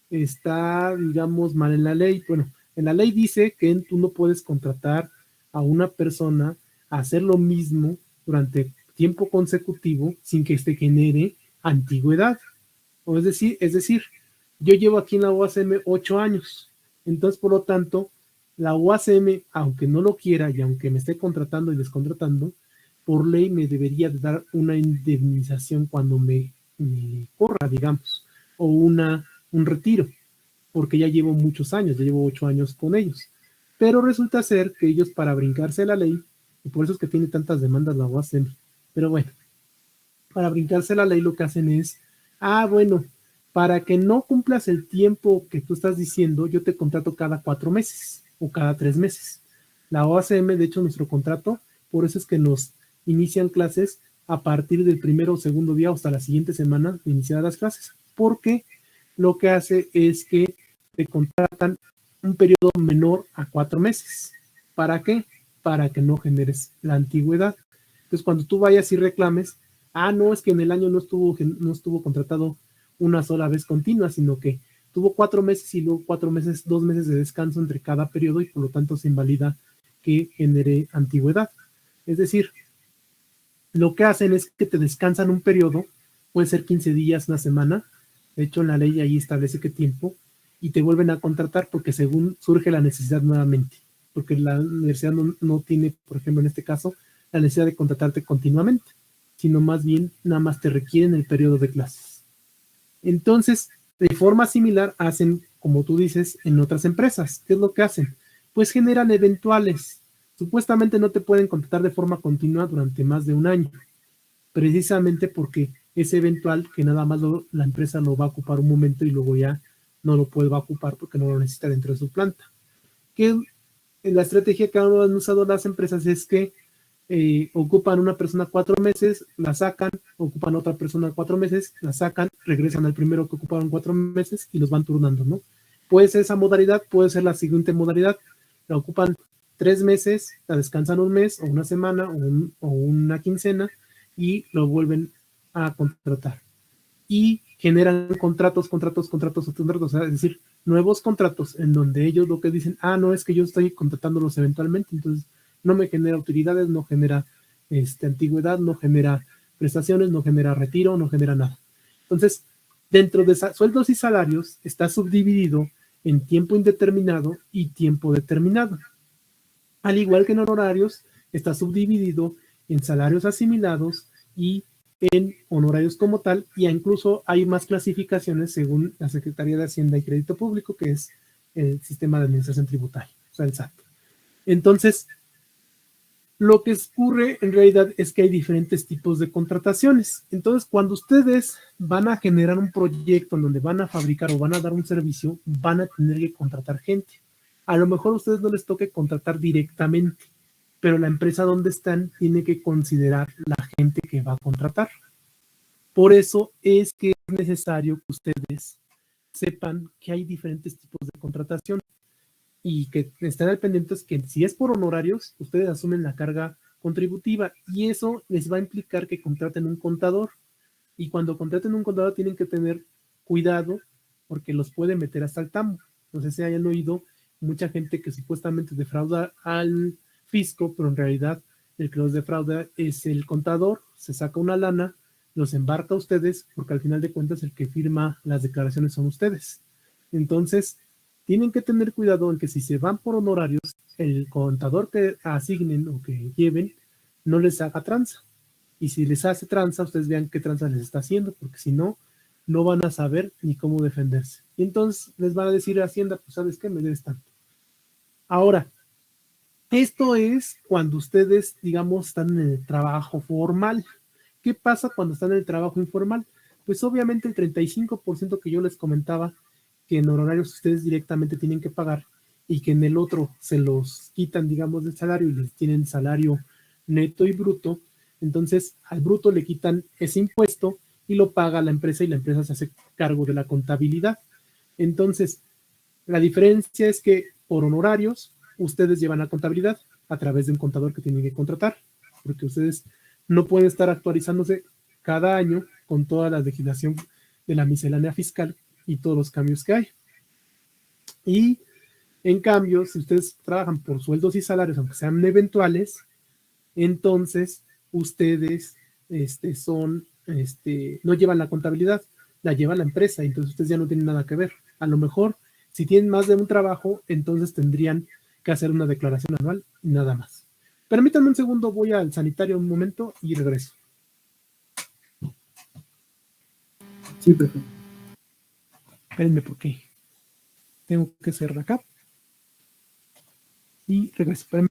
está, digamos, mal en la ley. Bueno, en la ley dice que tú no puedes contratar a una persona a hacer lo mismo durante tiempo consecutivo sin que se genere antigüedad. O es decir, yo llevo aquí en la OACM 8 años. Entonces, por lo tanto, la OACM, aunque no lo quiera y aunque me esté contratando y descontratando, por ley me debería dar una indemnización cuando me corra, digamos, o un retiro, porque ya llevo muchos años, ya llevo 8 años con ellos. Pero resulta ser que ellos, para brincarse la ley, y por eso es que tiene tantas demandas la OACM, pero bueno, para brincarse la ley lo que hacen es, bueno, para que no cumplas el tiempo que tú estás diciendo, yo te contrato cada 4 meses o cada 3 meses. La OACM, de hecho, nuestro contrato, por eso es que nos inician clases a partir del primero o segundo día o hasta la siguiente semana de iniciar las clases, porque lo que hace es que te contratan un periodo menor a 4 meses. ¿Para qué? Para que no generes la antigüedad. Entonces, cuando tú vayas y reclames, no, es que en el año no estuvo contratado una sola vez continua, sino que tuvo 4 meses y luego 4 meses, 2 meses de descanso entre cada periodo y por lo tanto se invalida que genere antigüedad. Es decir, lo que hacen es que te descansan un periodo, puede ser 15 días, una semana, de hecho en la ley ahí establece qué tiempo, y te vuelven a contratar porque según surge la necesidad nuevamente, porque la universidad no tiene, por ejemplo en este caso, la necesidad de contratarte continuamente, sino más bien nada más te requieren el periodo de clases. Entonces, de forma similar hacen, como tú dices, en otras empresas. ¿Qué es lo que hacen? Pues generan eventuales. Supuestamente no te pueden contratar de forma continua durante más de un año, precisamente porque es eventual que nada más la empresa lo va a ocupar un momento y luego ya no lo va a ocupar porque no lo necesita dentro de su planta. Que la estrategia que han usado las empresas es que ocupan una persona 4 meses, la sacan, ocupan otra persona 4 meses, la sacan, regresan al primero que ocuparon 4 meses y los van turnando, ¿no? Puede ser esa modalidad, puede ser la siguiente modalidad, la ocupan 3 meses, la descansan un mes o una semana o una quincena y lo vuelven a contratar. Y generan contratos, o sea, es decir, nuevos contratos en donde ellos lo que dicen, no, es que yo estoy contratándolos eventualmente, entonces no me genera utilidades, no genera antigüedad, no genera prestaciones, no genera retiro, no genera nada. Entonces, dentro de sueldos y salarios está subdividido en tiempo indeterminado y tiempo determinado. Al igual que en honorarios, está subdividido en salarios asimilados y en honorarios como tal, y incluso hay más clasificaciones según la Secretaría de Hacienda y Crédito Público, que es el sistema de administración tributaria, o sea, el SAT. Entonces, lo que ocurre en realidad es que hay diferentes tipos de contrataciones. Entonces, cuando ustedes van a generar un proyecto en donde van a fabricar o van a dar un servicio, van a tener que contratar gente. A lo mejor a ustedes no les toque contratar directamente, pero la empresa donde están tiene que considerar la gente que va a contratar. Por eso es que es necesario que ustedes sepan que hay diferentes tipos de contratación y que estén al pendiente que si es por honorarios, ustedes asumen la carga contributiva y eso les va a implicar que contraten un contador. Y cuando contraten un contador tienen que tener cuidado porque los puede meter hasta el tambo. No sé si hayan oído mucha gente que supuestamente defrauda al fisco, pero en realidad el que los defrauda es el contador, se saca una lana, los embarca a ustedes, porque al final de cuentas el que firma las declaraciones son ustedes. Entonces, tienen que tener cuidado en que si se van por honorarios, el contador que asignen o que lleven no les haga tranza. Y si les hace tranza, ustedes vean qué tranza les está haciendo, porque si no, no van a saber ni cómo defenderse. Y entonces les van a decir a Hacienda, pues ¿sabes qué? Me debes tanto. Ahora, esto es cuando ustedes, digamos, están en el trabajo formal. ¿Qué pasa cuando están en el trabajo informal? Pues obviamente el 35% que yo les comentaba que en honorarios ustedes directamente tienen que pagar y que en el otro se los quitan, digamos, del salario y les tienen salario neto y bruto, entonces al bruto le quitan ese impuesto y lo paga la empresa y la empresa se hace cargo de la contabilidad. Entonces, la diferencia es que por honorarios ustedes llevan la contabilidad a través de un contador que tienen que contratar, porque ustedes no pueden estar actualizándose cada año con toda la legislación de la miscelánea fiscal y todos los cambios que hay. Y en cambio, si ustedes trabajan por sueldos y salarios, aunque sean eventuales, entonces ustedes no llevan la contabilidad, la lleva la empresa, entonces ustedes ya no tienen nada que ver. A lo mejor, si tienen más de un trabajo, entonces tendrían que hacer una declaración anual y nada más. Permítanme un segundo, voy al sanitario un momento y regreso. Sí, profe. Espérenme porque tengo que cerrar acá. Y regreso. Espérenme.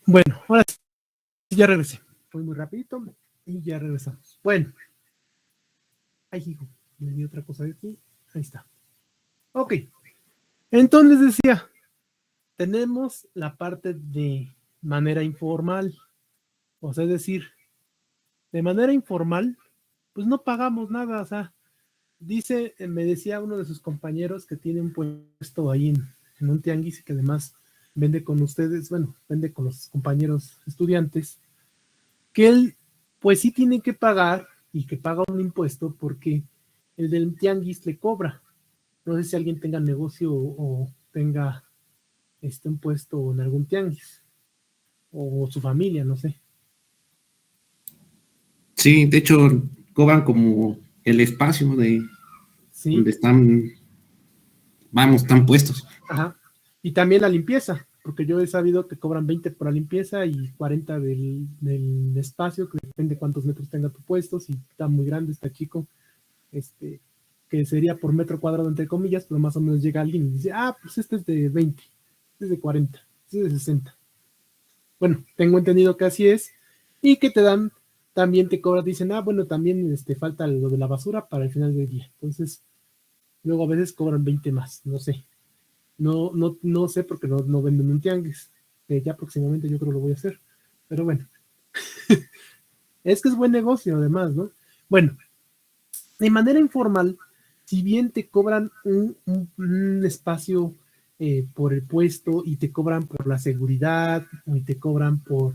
Bueno, ahora sí, ya regresé. Fue muy rapidito y ya regresamos. Bueno. Ay, hijo, me di otra cosa de aquí. Ahí está. Ok. Entonces les decía, tenemos la parte de manera informal. O sea, es decir, de manera informal, pues no pagamos nada. O sea, me decía uno de sus compañeros que tiene un puesto ahí en un tianguis y que además vende con ustedes, bueno, vende con los compañeros estudiantes, que él pues sí tiene que pagar y que paga un impuesto porque el del tianguis le cobra. No sé si alguien tenga negocio o tenga un puesto en algún tianguis o su familia, no sé. Sí, de hecho, cobran como el espacio de Sí, donde están puestos. ajá. Y también la limpieza, porque yo he sabido que cobran 20 por la limpieza y 40 del espacio, que depende cuántos metros tenga tu puesto, si está muy grande, está chico, que sería por metro cuadrado entre comillas, pero más o menos llega alguien y dice, pues este es de 20, este es de 40, este es de 60. Bueno, tengo entendido que así es, y que te dan, también te cobran, dicen, bueno, también falta lo de la basura para el final del día. Entonces, luego a veces cobran 20 más, no sé. No sé porque no venden un tianguis. Ya próximamente yo creo lo voy a hacer. Pero bueno. Es que es buen negocio además, ¿no? Bueno, de manera informal, si bien te cobran un espacio por el puesto y te cobran por la seguridad y te cobran por,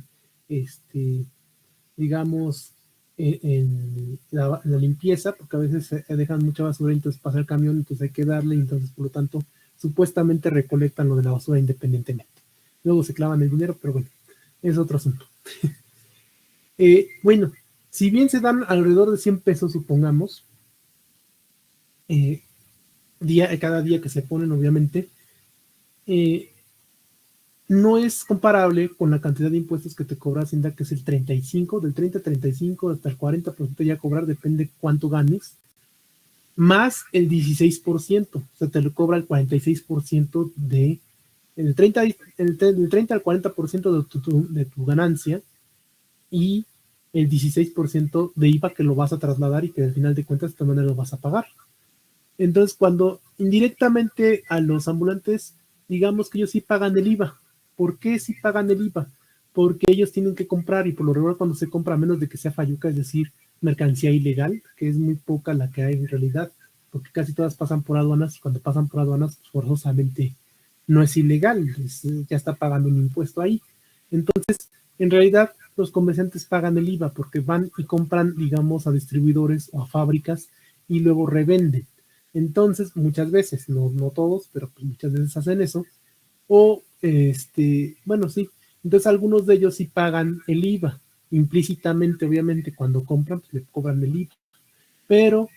digamos, en la limpieza, porque a veces dejan mucha basura y entonces pasa el camión, entonces hay que darle, y entonces por lo tanto supuestamente recolectan lo de la basura independientemente. Luego se clavan el dinero, pero bueno, es otro asunto. Bueno, si bien se dan alrededor de 100 pesos, supongamos, cada día que se ponen, obviamente, no es comparable con la cantidad de impuestos que te cobra Hacienda, que es el 35, del 30 al 35 hasta el 40% ya cobrar, depende cuánto ganes, más el 16%, o sea, te lo cobra el 46% del 30 al 40% de tu ganancia, y el 16% de IVA que lo vas a trasladar y que al final de cuentas de esta manera lo vas a pagar. Entonces, cuando indirectamente a los ambulantes, digamos que ellos sí pagan el IVA. ¿Por qué sí pagan el IVA? Porque ellos tienen que comprar, y por lo regular cuando se compra, a menos de que sea fayuca, es decir, mercancía ilegal, que es muy poca la que hay en realidad, porque casi todas pasan por aduanas, y cuando pasan por aduanas, pues forzosamente no es ilegal, ya está pagando un impuesto ahí. Entonces, en realidad, los comerciantes pagan el IVA porque van y compran, digamos, a distribuidores o a fábricas y luego revenden. Entonces, muchas veces, no todos, pero pues muchas veces hacen eso. O, bueno, sí. Entonces, algunos de ellos sí pagan el IVA. Implícitamente, obviamente, cuando compran, pues le cobran el IVA. Pero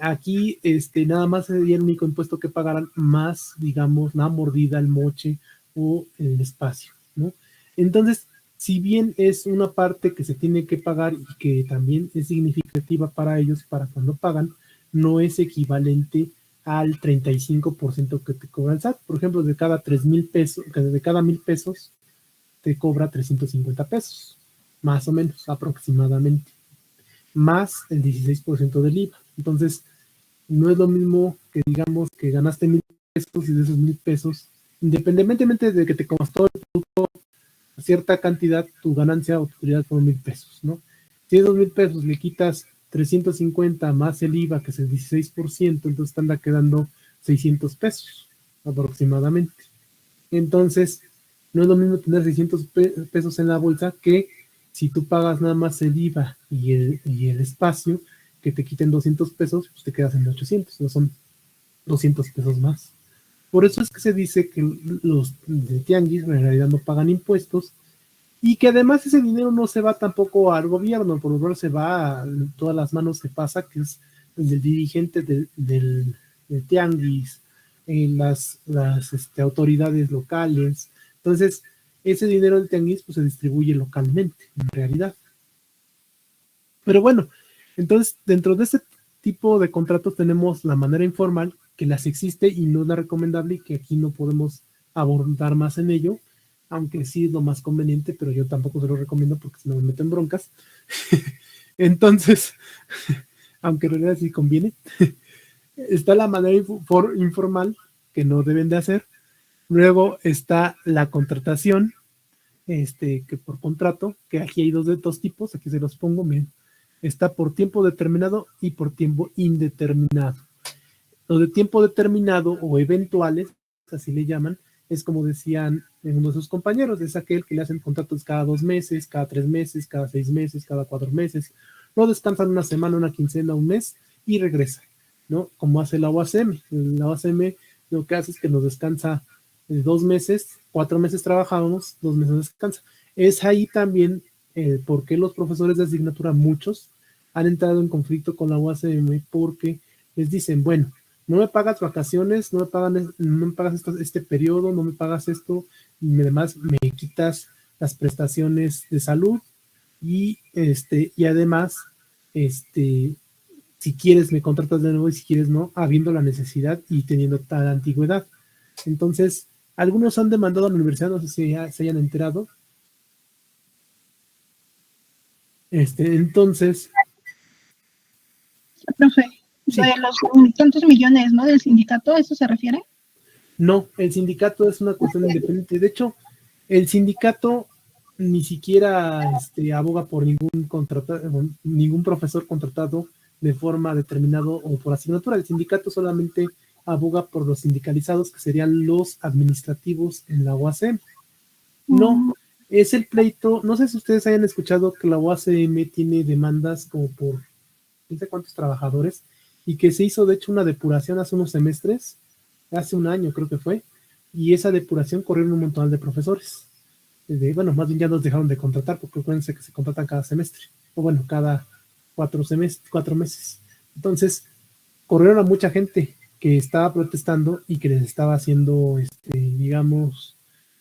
aquí, nada más sería el único impuesto que pagaran, más, digamos, la mordida, el moche o el espacio, ¿no? Entonces, si bien es una parte que se tiene que pagar y que también es significativa para ellos, para cuando pagan, no es equivalente al 35% que te cobra el SAT. Por ejemplo, de cada 3,000 pesos, de cada 1,000 pesos, te cobra 350 pesos, más o menos, aproximadamente, más el 16% del IVA. Entonces, no es lo mismo que digamos que ganaste 1,000 pesos y de esos 1,000 pesos, independientemente de que te costó el producto cierta cantidad, tu ganancia o tu utilidad fueron 1,000 pesos, ¿no? Si esos 1,000 pesos le quitas 350 más el IVA, que es el 16%, entonces te anda quedando 600 pesos aproximadamente. Entonces, no es lo mismo tener 600 pesos en la bolsa que si tú pagas nada más el IVA y el espacio, que te quiten 200 pesos, pues te quedas en 800, no son 200 pesos más. Por eso es que se dice que los de tianguis en realidad no pagan impuestos, y que además ese dinero no se va tampoco al gobierno, por lo menos se va a todas las manos que pasa, que es del dirigente del tianguis, las autoridades locales. Entonces, ese dinero del tianguis pues, se distribuye localmente, en realidad. Pero bueno, entonces, dentro de este tipo de contratos tenemos la manera informal, que las existe y no es la recomendable, y que aquí no podemos abordar más en ello, aunque sí es lo más conveniente, pero yo tampoco se lo recomiendo porque si no me meto en broncas. Entonces, aunque en realidad sí conviene, está la manera informal, que no deben de hacer. Luego está la contratación, que por contrato, que aquí hay dos tipos, aquí se los pongo, miren. Está por tiempo determinado y por tiempo indeterminado. Los de tiempo determinado o eventuales, así le llaman, es como decían uno de sus compañeros, es aquel que le hacen contratos cada 2 meses, cada 3 meses, cada 6 meses, cada 4 meses, no descansan una semana, una quincena, un mes y regresa, ¿no? Como hace la UACM. La UACM lo que hace es que nos descansa 2 meses, 4 meses trabajamos, 2 meses descansa. Es ahí también por qué los profesores de asignatura, muchos, han entrado en conflicto con la UACM porque les dicen, bueno, no me pagas vacaciones, no me pagas este periodo, no me pagas esto, y además me quitas las prestaciones de salud y además, si quieres me contratas de nuevo y si quieres no, habiendo la necesidad y teniendo tal antigüedad. Entonces, algunos han demandado a la universidad, no sé si ya se hayan enterado. Entonces... Profe, Sí. de los tantos millones, ¿no? Del sindicato, ¿a eso se refiere? No, el sindicato es una cuestión independiente. De hecho, el sindicato ni siquiera aboga por ningún profesor contratado de forma determinada o por asignatura. El sindicato solamente aboga por los sindicalizados, que serían los administrativos en la UACM. No, es el pleito. No sé si ustedes hayan escuchado que la UACM tiene demandas como por no sé cuántos trabajadores, y que se hizo de hecho una depuración hace unos semestres, hace un año creo que fue, y esa depuración corrieron un montón de profesores. Bueno, más bien ya nos dejaron de contratar, porque acuérdense que se contratan cada semestre, o bueno, cada 4 meses. Entonces, corrieron a mucha gente que estaba protestando y que les estaba haciendo, digamos,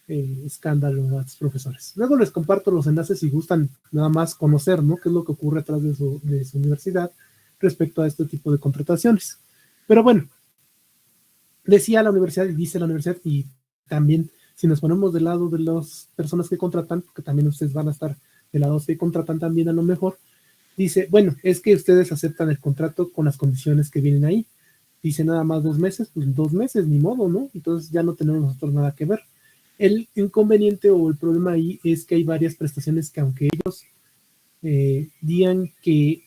escándalo a los profesores. Luego les comparto los enlaces si gustan nada más conocer, ¿no? Qué es lo que ocurre atrás de su universidad respecto a este tipo de contrataciones. Pero bueno, decía la universidad y dice la universidad, y también si nos ponemos del lado de las personas que contratan, porque también ustedes van a estar del lado que contratan también a lo mejor, dice, bueno, es que ustedes aceptan el contrato con las condiciones que vienen ahí. Dice nada más 2 meses, pues 2 meses, ni modo, ¿no? Entonces ya no tenemos nosotros nada que ver. El inconveniente o el problema ahí es que hay varias prestaciones que aunque ellos digan que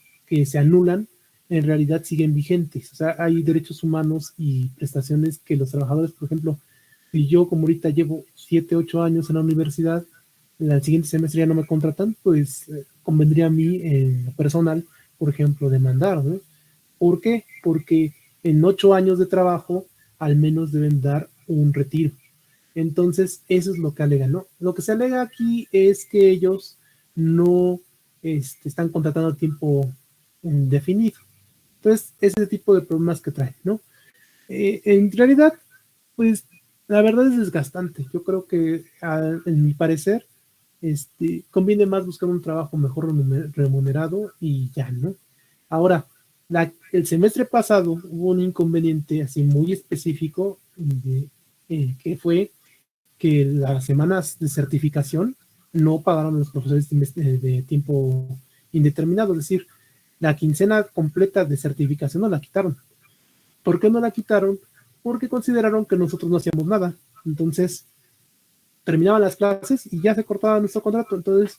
se anulan, en realidad siguen vigentes. O sea, hay derechos humanos y prestaciones que los trabajadores, por ejemplo, si yo como ahorita llevo 7, 8 años en la universidad, en el siguiente semestre ya no me contratan, pues convendría a mí en lo personal, por ejemplo, demandar, ¿no? ¿Por qué? Porque en 8 años de trabajo al menos deben dar un retiro. Entonces, eso es lo que alegan, ¿no? Lo que se alega aquí es que ellos no están contratando a tiempo indefinido. Entonces, ese tipo de problemas que traen, ¿no? En realidad, pues, la verdad es desgastante. Yo creo que, en mi parecer, conviene más buscar un trabajo mejor remunerado y ya, ¿no? Ahora, el semestre pasado hubo un inconveniente así muy específico que fue que las semanas de certificación no pagaron a los profesores de tiempo indeterminado, es decir, la quincena completa de certificación no la quitaron. ¿Por qué no la quitaron? Porque consideraron que nosotros no hacíamos nada. Entonces, terminaban las clases y ya se cortaba nuestro contrato. Entonces,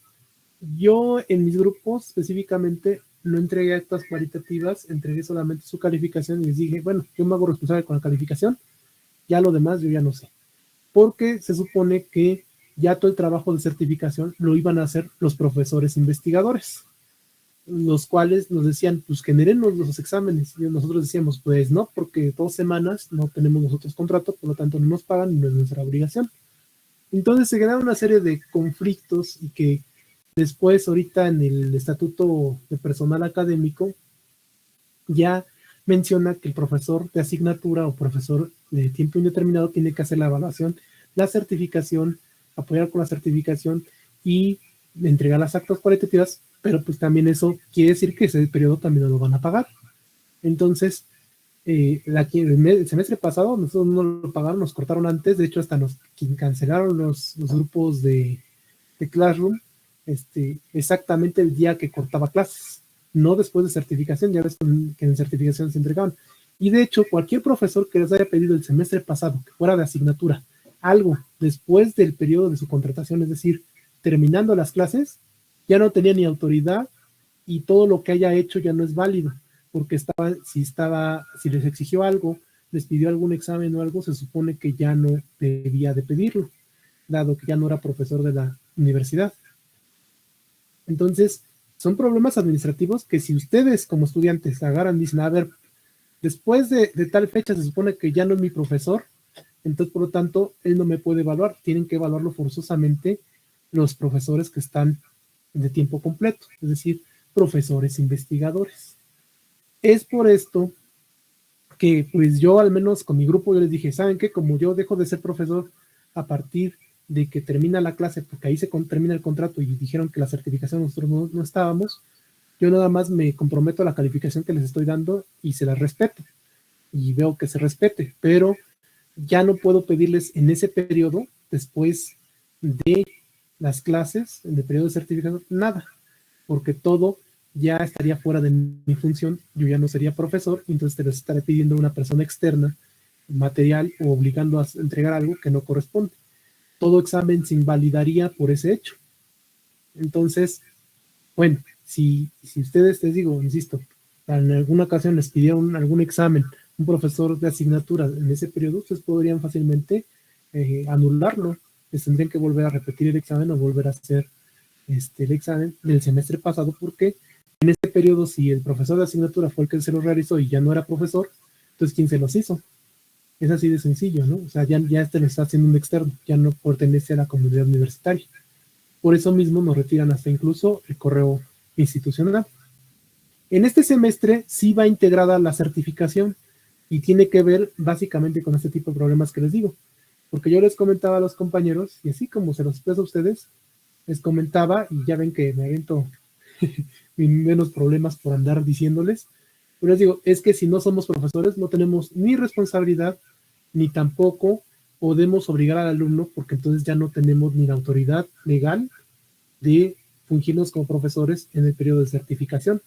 yo en mis grupos específicamente no entregué actas cualitativas, entregué solamente su calificación y les dije, bueno, yo me hago responsable con la calificación, ya lo demás yo ya no sé. Porque se supone que ya todo el trabajo de certificación lo iban a hacer los profesores investigadores, los cuales nos decían, pues generenos los exámenes. Y nosotros decíamos, pues no, porque 2 semanas no tenemos nosotros contrato, por lo tanto no nos pagan y no es nuestra obligación. Entonces se generaron una serie de conflictos y que después ahorita en el estatuto de personal académico ya menciona que el profesor de asignatura o profesor de tiempo indeterminado tiene que hacer la evaluación, la certificación, apoyar con la certificación y entregar las actas cualitativas, pero pues también eso quiere decir que ese periodo también lo van a pagar. Entonces, el semestre pasado nosotros no lo pagaron, nos cortaron antes, de hecho hasta nos cancelaron los grupos de Classroom exactamente el día que cortaba clases, no después de certificación, ya ves que en certificación se entregaban. Y de hecho, cualquier profesor que les haya pedido el semestre pasado, que fuera de asignatura, algo después del periodo de su contratación, es decir, terminando las clases, ya no tenía ni autoridad y todo lo que haya hecho ya no es válido, porque si les exigió algo les pidió algún examen o algo, se supone que ya no debía de pedirlo, dado que ya no era profesor de la universidad. Entonces, son problemas administrativos que si ustedes como estudiantes agarran y dicen, a ver, después de tal fecha se supone que ya no es mi profesor, entonces por lo tanto él no me puede evaluar, tienen que evaluarlo forzosamente los profesores que están de tiempo completo, es decir, profesores investigadores. Es por esto que pues yo al menos con mi grupo yo les dije, ¿saben qué? Como yo dejo de ser profesor a partir de que termina la clase, porque ahí se termina el contrato y dijeron que la certificación nosotros no estábamos, yo nada más me comprometo a la calificación que les estoy dando y se la respeto. Y veo que se respete, pero ya no puedo pedirles en ese periodo, después de las clases, en el periodo de certificación, nada, porque todo ya estaría fuera de mi función, yo ya no sería profesor, entonces te lo estaré pidiendo a una persona externa, material, o obligando a entregar algo que no corresponde. Todo examen se invalidaría por ese hecho. Entonces, bueno, si ustedes, les digo, insisto, en alguna ocasión les pidieron algún examen, un profesor de asignatura en ese periodo, ustedes podrían fácilmente anularlo, les tendrían que volver a repetir el examen o volver a hacer el examen del semestre pasado, porque en ese periodo, si el profesor de asignatura fue el que se lo realizó y ya no era profesor, entonces ¿quién se los hizo? Es así de sencillo, ¿no? O sea, ya lo está haciendo un externo, ya no pertenece a la comunidad universitaria. Por eso mismo nos retiran hasta incluso el correo institucional. En este semestre sí va integrada la certificación y tiene que ver básicamente con este tipo de problemas que les digo. Porque yo les comentaba a los compañeros, y así como se los expreso a ustedes, les comentaba, y ya ven que me avento menos problemas por andar diciéndoles, pero les digo, es que si no somos profesores no tenemos ni responsabilidad, ni tampoco podemos obligar al alumno, porque entonces ya no tenemos ni la autoridad legal de fungirnos como profesores en el periodo de certificación.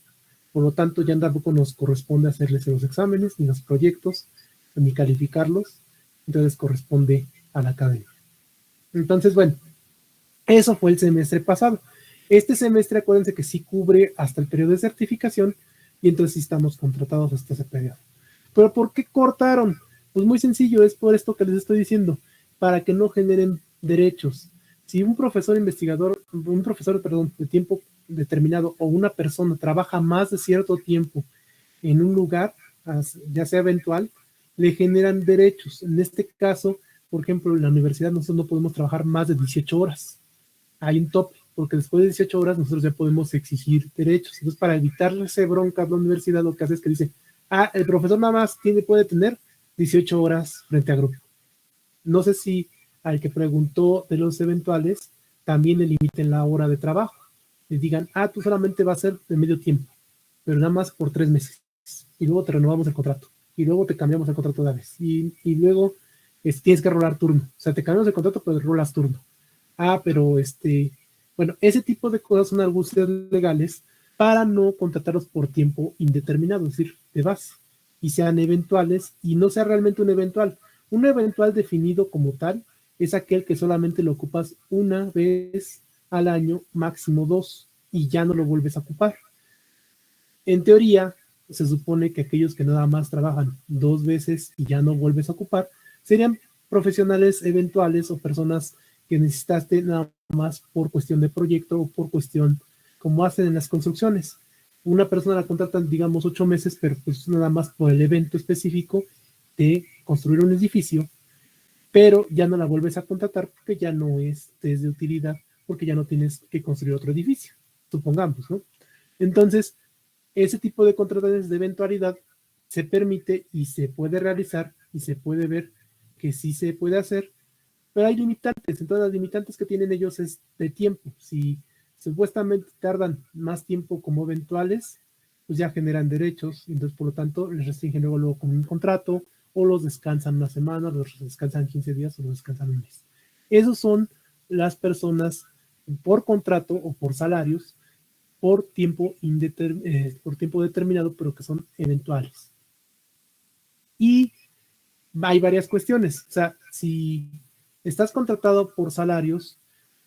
Por lo tanto, ya tampoco nos corresponde hacerles los exámenes, ni los proyectos, ni calificarlos, entonces corresponde a la academia. Entonces, bueno, eso fue el semestre pasado. Este semestre, acuérdense que sí cubre hasta el periodo de certificación, y entonces sí estamos contratados hasta ese periodo. ¿Pero por qué cortaron? Pues muy sencillo, es por esto que les estoy diciendo, para que no generen derechos. Si un profesor investigador, de tiempo determinado o una persona trabaja más de cierto tiempo en un lugar, ya sea eventual, le generan derechos. En este caso, por ejemplo, en la universidad nosotros no podemos trabajar más de 18 horas. Hay un tope, porque después de 18 horas nosotros ya podemos exigir derechos. Entonces, para evitarle ese bronca a la universidad, lo que hace es que dice, el profesor nada más puede tener 18 horas frente a grupo. No sé si al que preguntó de los eventuales también le limiten la hora de trabajo. Les digan, tú solamente va a ser de medio tiempo, pero nada más por 3 meses. Y luego te renovamos el contrato. Y luego te cambiamos el contrato de vez. Y luego tienes que rolar turno. O sea, te cambiamos el contrato, pero rolas turno. Pero bueno, ese tipo de cosas son argucias legales para no contratarlos por tiempo indeterminado, es decir, de base, y sean eventuales, y no sea realmente un eventual. Un eventual definido como tal es aquel que solamente lo ocupas una vez al año, máximo 2, y ya no lo vuelves a ocupar. En teoría, se supone que aquellos que nada más trabajan 2 veces y ya no vuelves a ocupar, serían profesionales eventuales o personas que necesitaste nada más por cuestión de proyecto o por cuestión como hacen en las construcciones. Una persona la contratan, digamos, 8 meses, pero pues nada más por el evento específico de construir un edificio, pero ya no la vuelves a contratar porque ya no es de utilidad, porque ya no tienes que construir otro edificio, supongamos, ¿no? Entonces, ese tipo de contrataciones de eventualidad se permite y se puede realizar y se puede ver que sí se puede hacer, pero hay limitantes. Entonces las limitantes que tienen ellos es de tiempo. Si supuestamente tardan más tiempo como eventuales, pues ya generan derechos, y entonces por lo tanto les restringen luego con un contrato, o los descansan una semana, los descansan 15 días o los descansan un mes. Esos son las personas por contrato o por salarios por tiempo determinado, pero que son eventuales. Y hay varias cuestiones. O sea, si estás contratado por salarios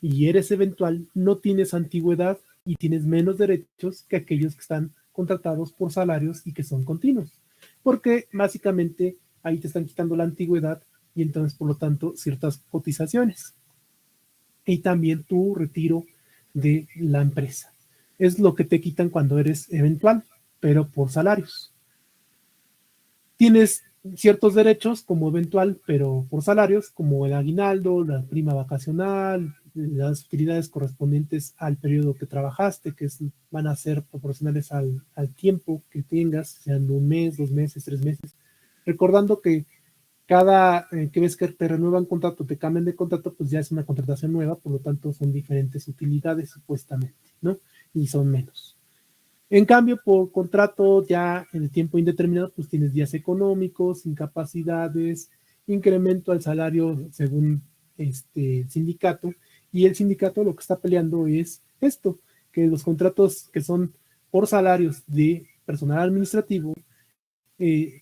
y eres eventual, no tienes antigüedad y tienes menos derechos que aquellos que están contratados por salarios y que son continuos. Porque básicamente ahí te están quitando la antigüedad y entonces, por lo tanto, ciertas cotizaciones. Y también tu retiro de la empresa. Es lo que te quitan cuando eres eventual, pero por salarios. Tienes ciertos derechos como eventual, pero por salarios, como el aguinaldo, la prima vacacional, las utilidades correspondientes al periodo que trabajaste, que van a ser proporcionales al tiempo que tengas, sean un mes, 2 meses, 3 meses. Recordando que cada que ves que te renuevan contrato, te cambian de contrato, pues ya es una contratación nueva, por lo tanto son diferentes utilidades supuestamente, ¿no? Y son menos. En cambio, por contrato ya en el tiempo indeterminado, pues tienes días económicos, incapacidades, incremento al salario según el sindicato, y el sindicato lo que está peleando es esto, que los contratos que son por salarios de personal administrativo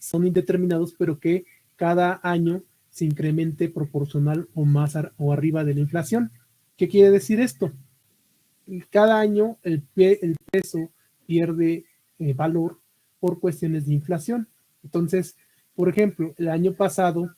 son indeterminados, pero que cada año se incremente proporcional o más o arriba de la inflación. ¿Qué quiere decir esto? Cada año el peso pierde valor por cuestiones de inflación. Entonces, por ejemplo, el año pasado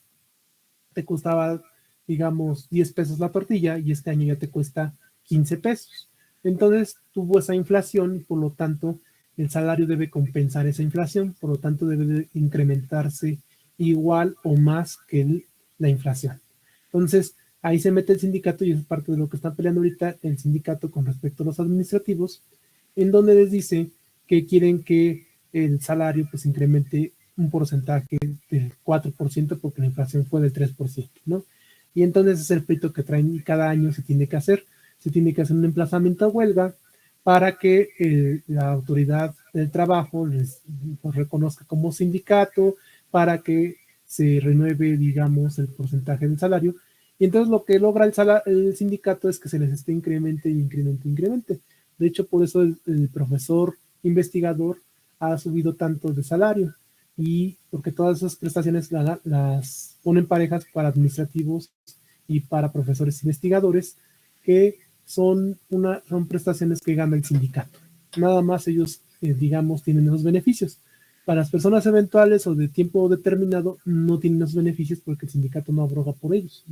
te costaba, digamos, 10 pesos la tortilla y este año ya te cuesta 15 pesos. Entonces, tuvo esa inflación y por lo tanto el salario debe compensar esa inflación, por lo tanto debe de incrementarse igual o más que la inflación. Entonces, ahí se mete el sindicato y es parte de lo que están peleando ahorita el sindicato con respecto a los administrativos, en donde les dice que quieren que el salario pues incremente un porcentaje del 4% porque la inflación fue del 3%, ¿no? Y entonces es el pleito que traen y cada año se tiene que hacer un emplazamiento a huelga para que la autoridad del trabajo les reconozca como sindicato, para que se renueve, digamos, el porcentaje del salario. Y entonces lo que logra el sindicato es que se les esté incremente. De hecho, por eso el profesor investigador ha subido tanto de salario, y porque todas esas prestaciones las ponen parejas para administrativos y para profesores investigadores, que son prestaciones que gana el sindicato. Nada más ellos, digamos, tienen esos beneficios. Para las personas eventuales o de tiempo determinado no tienen esos beneficios porque el sindicato no aboga por ellos,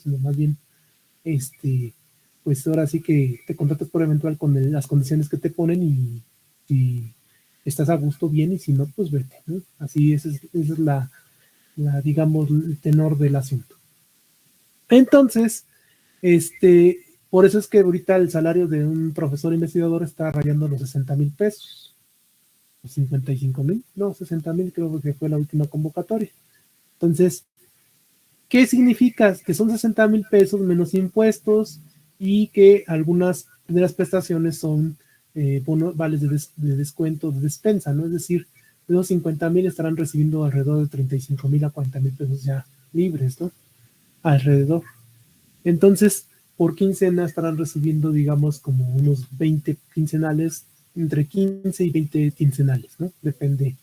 sino más bien, pues ahora sí que te contratas por eventual con las condiciones que te ponen y estás a gusto, bien, y si no, pues vete, ¿no? Así esa es la, digamos, el tenor del asunto. Entonces, por eso es que ahorita el salario de un profesor investigador está rayando los 60,000 pesos. 55,000, no, 60,000 creo que fue la última convocatoria. Entonces, ¿qué significa? Que son 60,000 pesos menos impuestos y que algunas de las prestaciones son vales de descuento, de despensa, ¿no? Es decir, de los 50,000 estarán recibiendo alrededor de 35,000 a 40,000 pesos ya libres, ¿no? Alrededor. Entonces, por quincena estarán recibiendo, digamos, como unos 20 quincenales, entre 15 y 20 quincenales, ¿no? Depende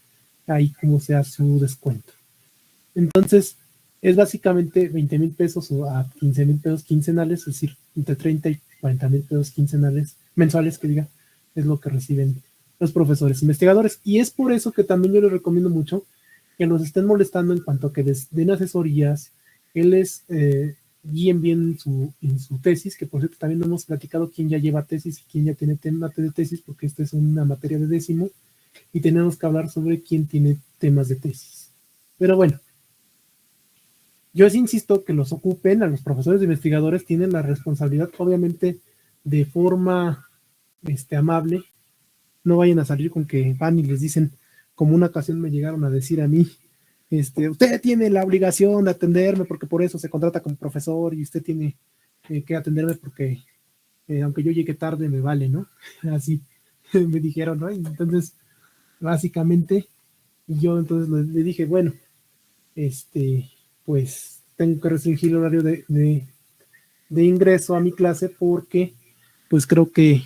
ahí cómo sea su descuento. Entonces, es básicamente 20,000 pesos o a 15,000 pesos quincenales, es decir, entre 30 y 40,000 pesos quincenales, mensuales, que diga, es lo que reciben los profesores investigadores. Y es por eso que también yo les recomiendo mucho que nos estén molestando en cuanto a que les den asesorías, que les guíen bien en su tesis, que por cierto también hemos platicado quién ya lleva tesis y quién ya tiene tema de tesis, porque esta es una materia de décimo y tenemos que hablar sobre quién tiene temas de tesis. Pero bueno, yo les insisto que los ocupen, a los profesores investigadores tienen la responsabilidad, obviamente, de forma amable. No vayan a salir con que van y les dicen, como una ocasión me llegaron a decir a mí, usted tiene la obligación de atenderme porque por eso se contrata como profesor y usted tiene que atenderme porque aunque yo llegue tarde me vale, ¿no? Así me dijeron, ¿no? Y entonces, básicamente, yo entonces le dije, bueno, pues tengo que restringir el horario de ingreso a mi clase porque pues creo que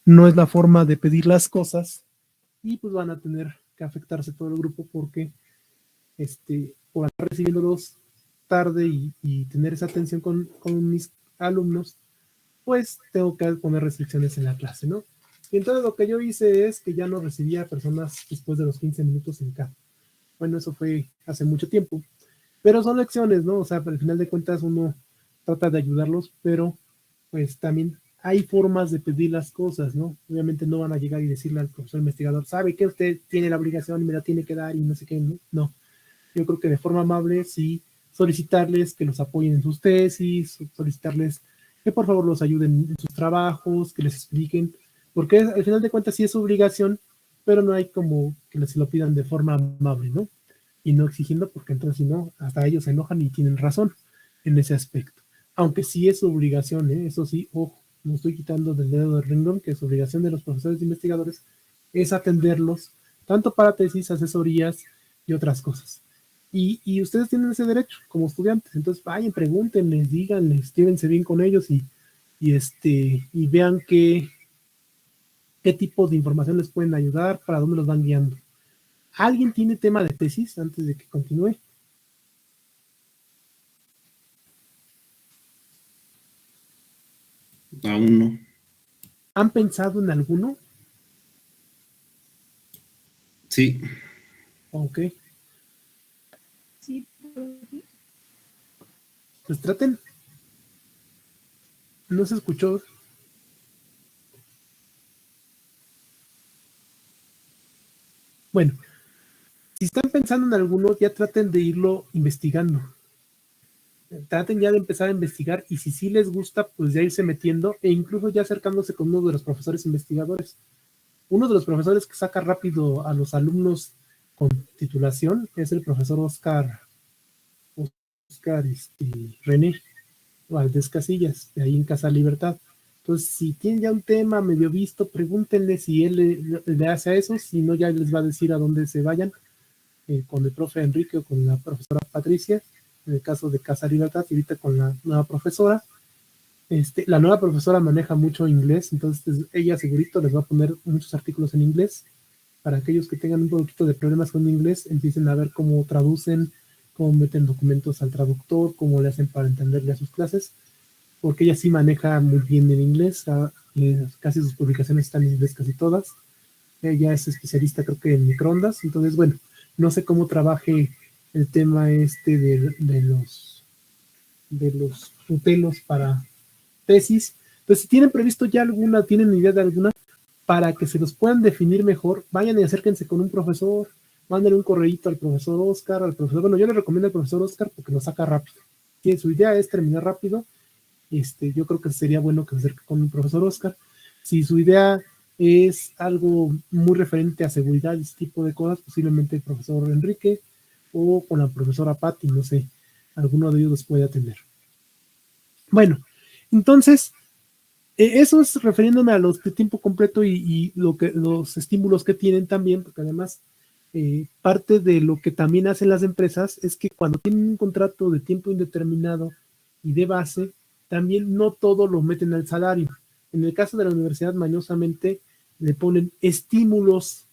no es la forma de pedir las cosas y pues van a tener que afectarse todo el grupo porque por estar recibiéndolos tarde y tener esa atención con mis alumnos, pues tengo que poner restricciones en la clase, ¿no? Y entonces lo que yo hice es que ya no recibía personas después de los 15 minutos en cada. Bueno, eso fue hace mucho tiempo. pero son lecciones, ¿no? O sea, al final de cuentas uno trata de ayudarlos, pero pues también hay formas de pedir las cosas, ¿no? Obviamente no van a llegar y decirle al profesor investigador, sabe que usted tiene la obligación y me la tiene que dar y no sé qué, ¿no? No, yo creo que de forma amable sí solicitarles que los apoyen en sus tesis, solicitarles que por favor los ayuden en sus trabajos, que les expliquen, porque al final de cuentas sí es su obligación, pero no hay como que les lo pidan de forma amable, ¿no? Y no exigiendo, porque entonces si no, hasta ellos se enojan y tienen razón en ese aspecto. Aunque sí es su obligación, ¿eh? Eso sí, ojo, no estoy quitando del dedo del renglón, que es obligación de los profesores e investigadores es atenderlos, tanto para tesis, asesorías y otras cosas. Y ustedes tienen ese derecho como estudiantes, entonces vayan, pregúntenles, díganles, llévense bien con ellos y vean qué tipo de información les pueden ayudar, para dónde los van guiando. ¿Alguien tiene tema de tesis antes de que continúe? Aún no. ¿Han pensado en alguno? Sí. Ok, Sí, pues traten. No se escuchó. Bueno, si están pensando en alguno, ya traten de irlo investigando. Traten ya de empezar a investigar y si sí les gusta, pues ya irse metiendo e incluso ya acercándose con uno de los profesores investigadores. Uno de los profesores que saca rápido a los alumnos con titulación es el profesor Oscar René Valdés Casillas, de ahí en Casa Libertad. Entonces, si tienen ya un tema medio visto, pregúntenle si él le hace a eso, si no ya les va a decir a dónde se vayan, con el profe Enrique o con la profesora Patricia, en el caso de Casa Libertad, y ahorita con la nueva profesora. La nueva profesora maneja mucho inglés, entonces ella segurito les va a poner muchos artículos en inglés, para aquellos que tengan un poquito de problemas con inglés, empiecen a ver cómo traducen, cómo meten documentos al traductor, cómo le hacen para entenderle a sus clases, porque ella sí maneja muy bien el inglés, casi sus publicaciones están en inglés casi todas. Ella es especialista creo que en microondas, entonces bueno, no sé cómo trabaje el tema de los tutelos para tesis. Entonces, si tienen previsto ya alguna, tienen idea de alguna, para que se los puedan definir mejor, vayan y acérquense con un profesor, mándenle un correíto al profesor Oscar, bueno, yo le recomiendo al profesor Oscar porque lo saca rápido. Si su idea es terminar rápido, yo creo que sería bueno que se acerque con un profesor Oscar. Si su idea es algo muy referente a seguridad y ese tipo de cosas, posiblemente el profesor Enrique o con la profesora Patti, no sé, alguno de ellos los puede atender. Bueno, entonces, eso es refiriéndome a los de tiempo completo y los estímulos que tienen también, porque además parte de lo que también hacen las empresas es que cuando tienen un contrato de tiempo indeterminado y de base, también no todo lo meten al salario. En el caso de la universidad, mañosamente le ponen estímulos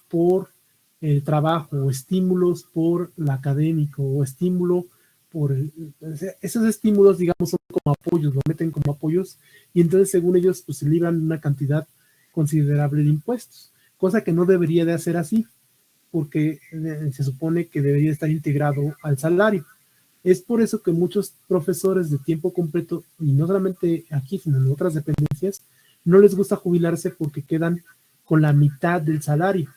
por el trabajo, o estímulos por lo académico, o estímulo por esos estímulos, digamos, son como apoyos, lo meten como apoyos, y entonces según ellos pues se libran una cantidad considerable de impuestos, cosa que no debería de hacer así, porque se supone que debería estar integrado al salario. Es por eso que muchos profesores de tiempo completo, y no solamente aquí, sino en otras dependencias, no les gusta jubilarse porque quedan con la mitad del salario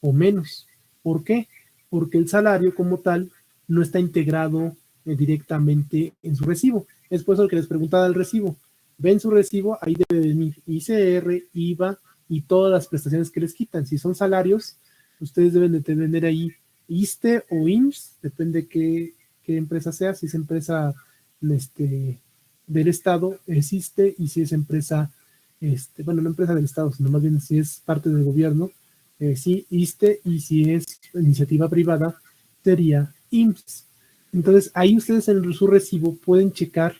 o menos. ¿Por qué? Porque el salario como tal no está integrado directamente en su recibo. Es por eso que les preguntaba el recibo. Ven su recibo, ahí debe venir ICR, IVA y todas las prestaciones que les quitan. Si son salarios, ustedes deben de tener ahí ISSSTE o IMSS, depende qué empresa sea. Si es empresa del Estado, es ISSSTE, y si es empresa, bueno, no empresa del Estado, sino más bien si es parte del gobierno, sí, ISSSTE, y si es iniciativa privada, sería IMSS. Entonces, ahí ustedes en su recibo pueden checar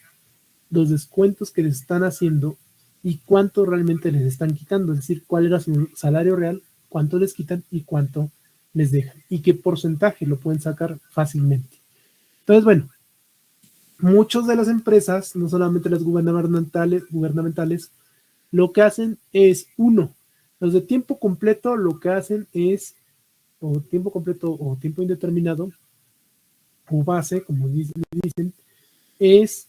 los descuentos que les están haciendo y cuánto realmente les están quitando, es decir, cuál era su salario real, cuánto les quitan y cuánto les dejan, y qué porcentaje lo pueden sacar fácilmente. Entonces, bueno, muchas de las empresas, no solamente las gubernamentales, lo que hacen es, los de tiempo completo lo que hacen es, o tiempo completo o tiempo indeterminado, o base, como le dicen, es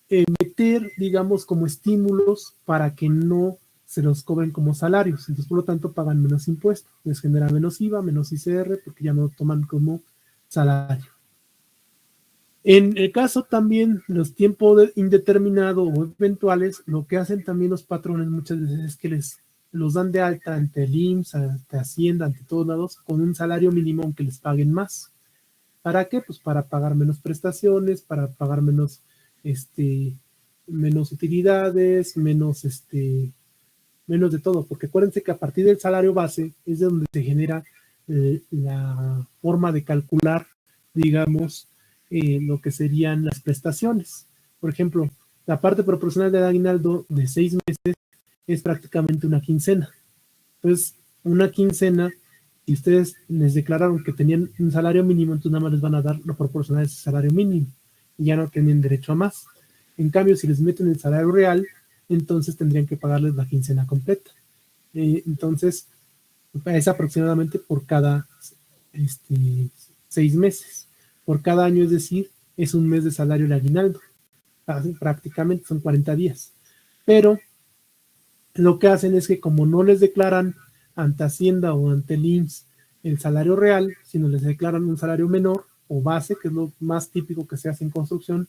meter, digamos, como estímulos para que no se los cobren como salarios. Entonces, por lo tanto, pagan menos impuestos. Les genera menos IVA, menos ICR, porque ya no lo toman como salario. En el caso también, los tiempos indeterminados o eventuales, lo que hacen también los patrones muchas veces es que los dan de alta ante el IMSS, ante Hacienda, ante todos lados, con un salario mínimo aunque les paguen más. ¿Para qué? Pues para pagar menos prestaciones, para pagar menos utilidades, menos de todo, porque acuérdense que a partir del salario base es de donde se genera la forma de calcular, digamos, lo que serían las prestaciones. Por ejemplo, la parte proporcional del aguinaldo de 6 meses es prácticamente una quincena. Entonces, una quincena, si ustedes les declararon que tenían un salario mínimo, entonces nada más les van a dar lo proporcional a ese salario mínimo y ya no tienen derecho a más. En cambio, si les meten el salario real, entonces tendrían que pagarles la quincena completa. Entonces, es aproximadamente por cada 6 meses. Por cada año, es decir, es un mes de salario el aguinaldo. Prácticamente son 40 días. Pero lo que hacen es que como no les declaran ante Hacienda o ante el IMSS el salario real, sino les declaran un salario menor o base, que es lo más típico que se hace en construcción,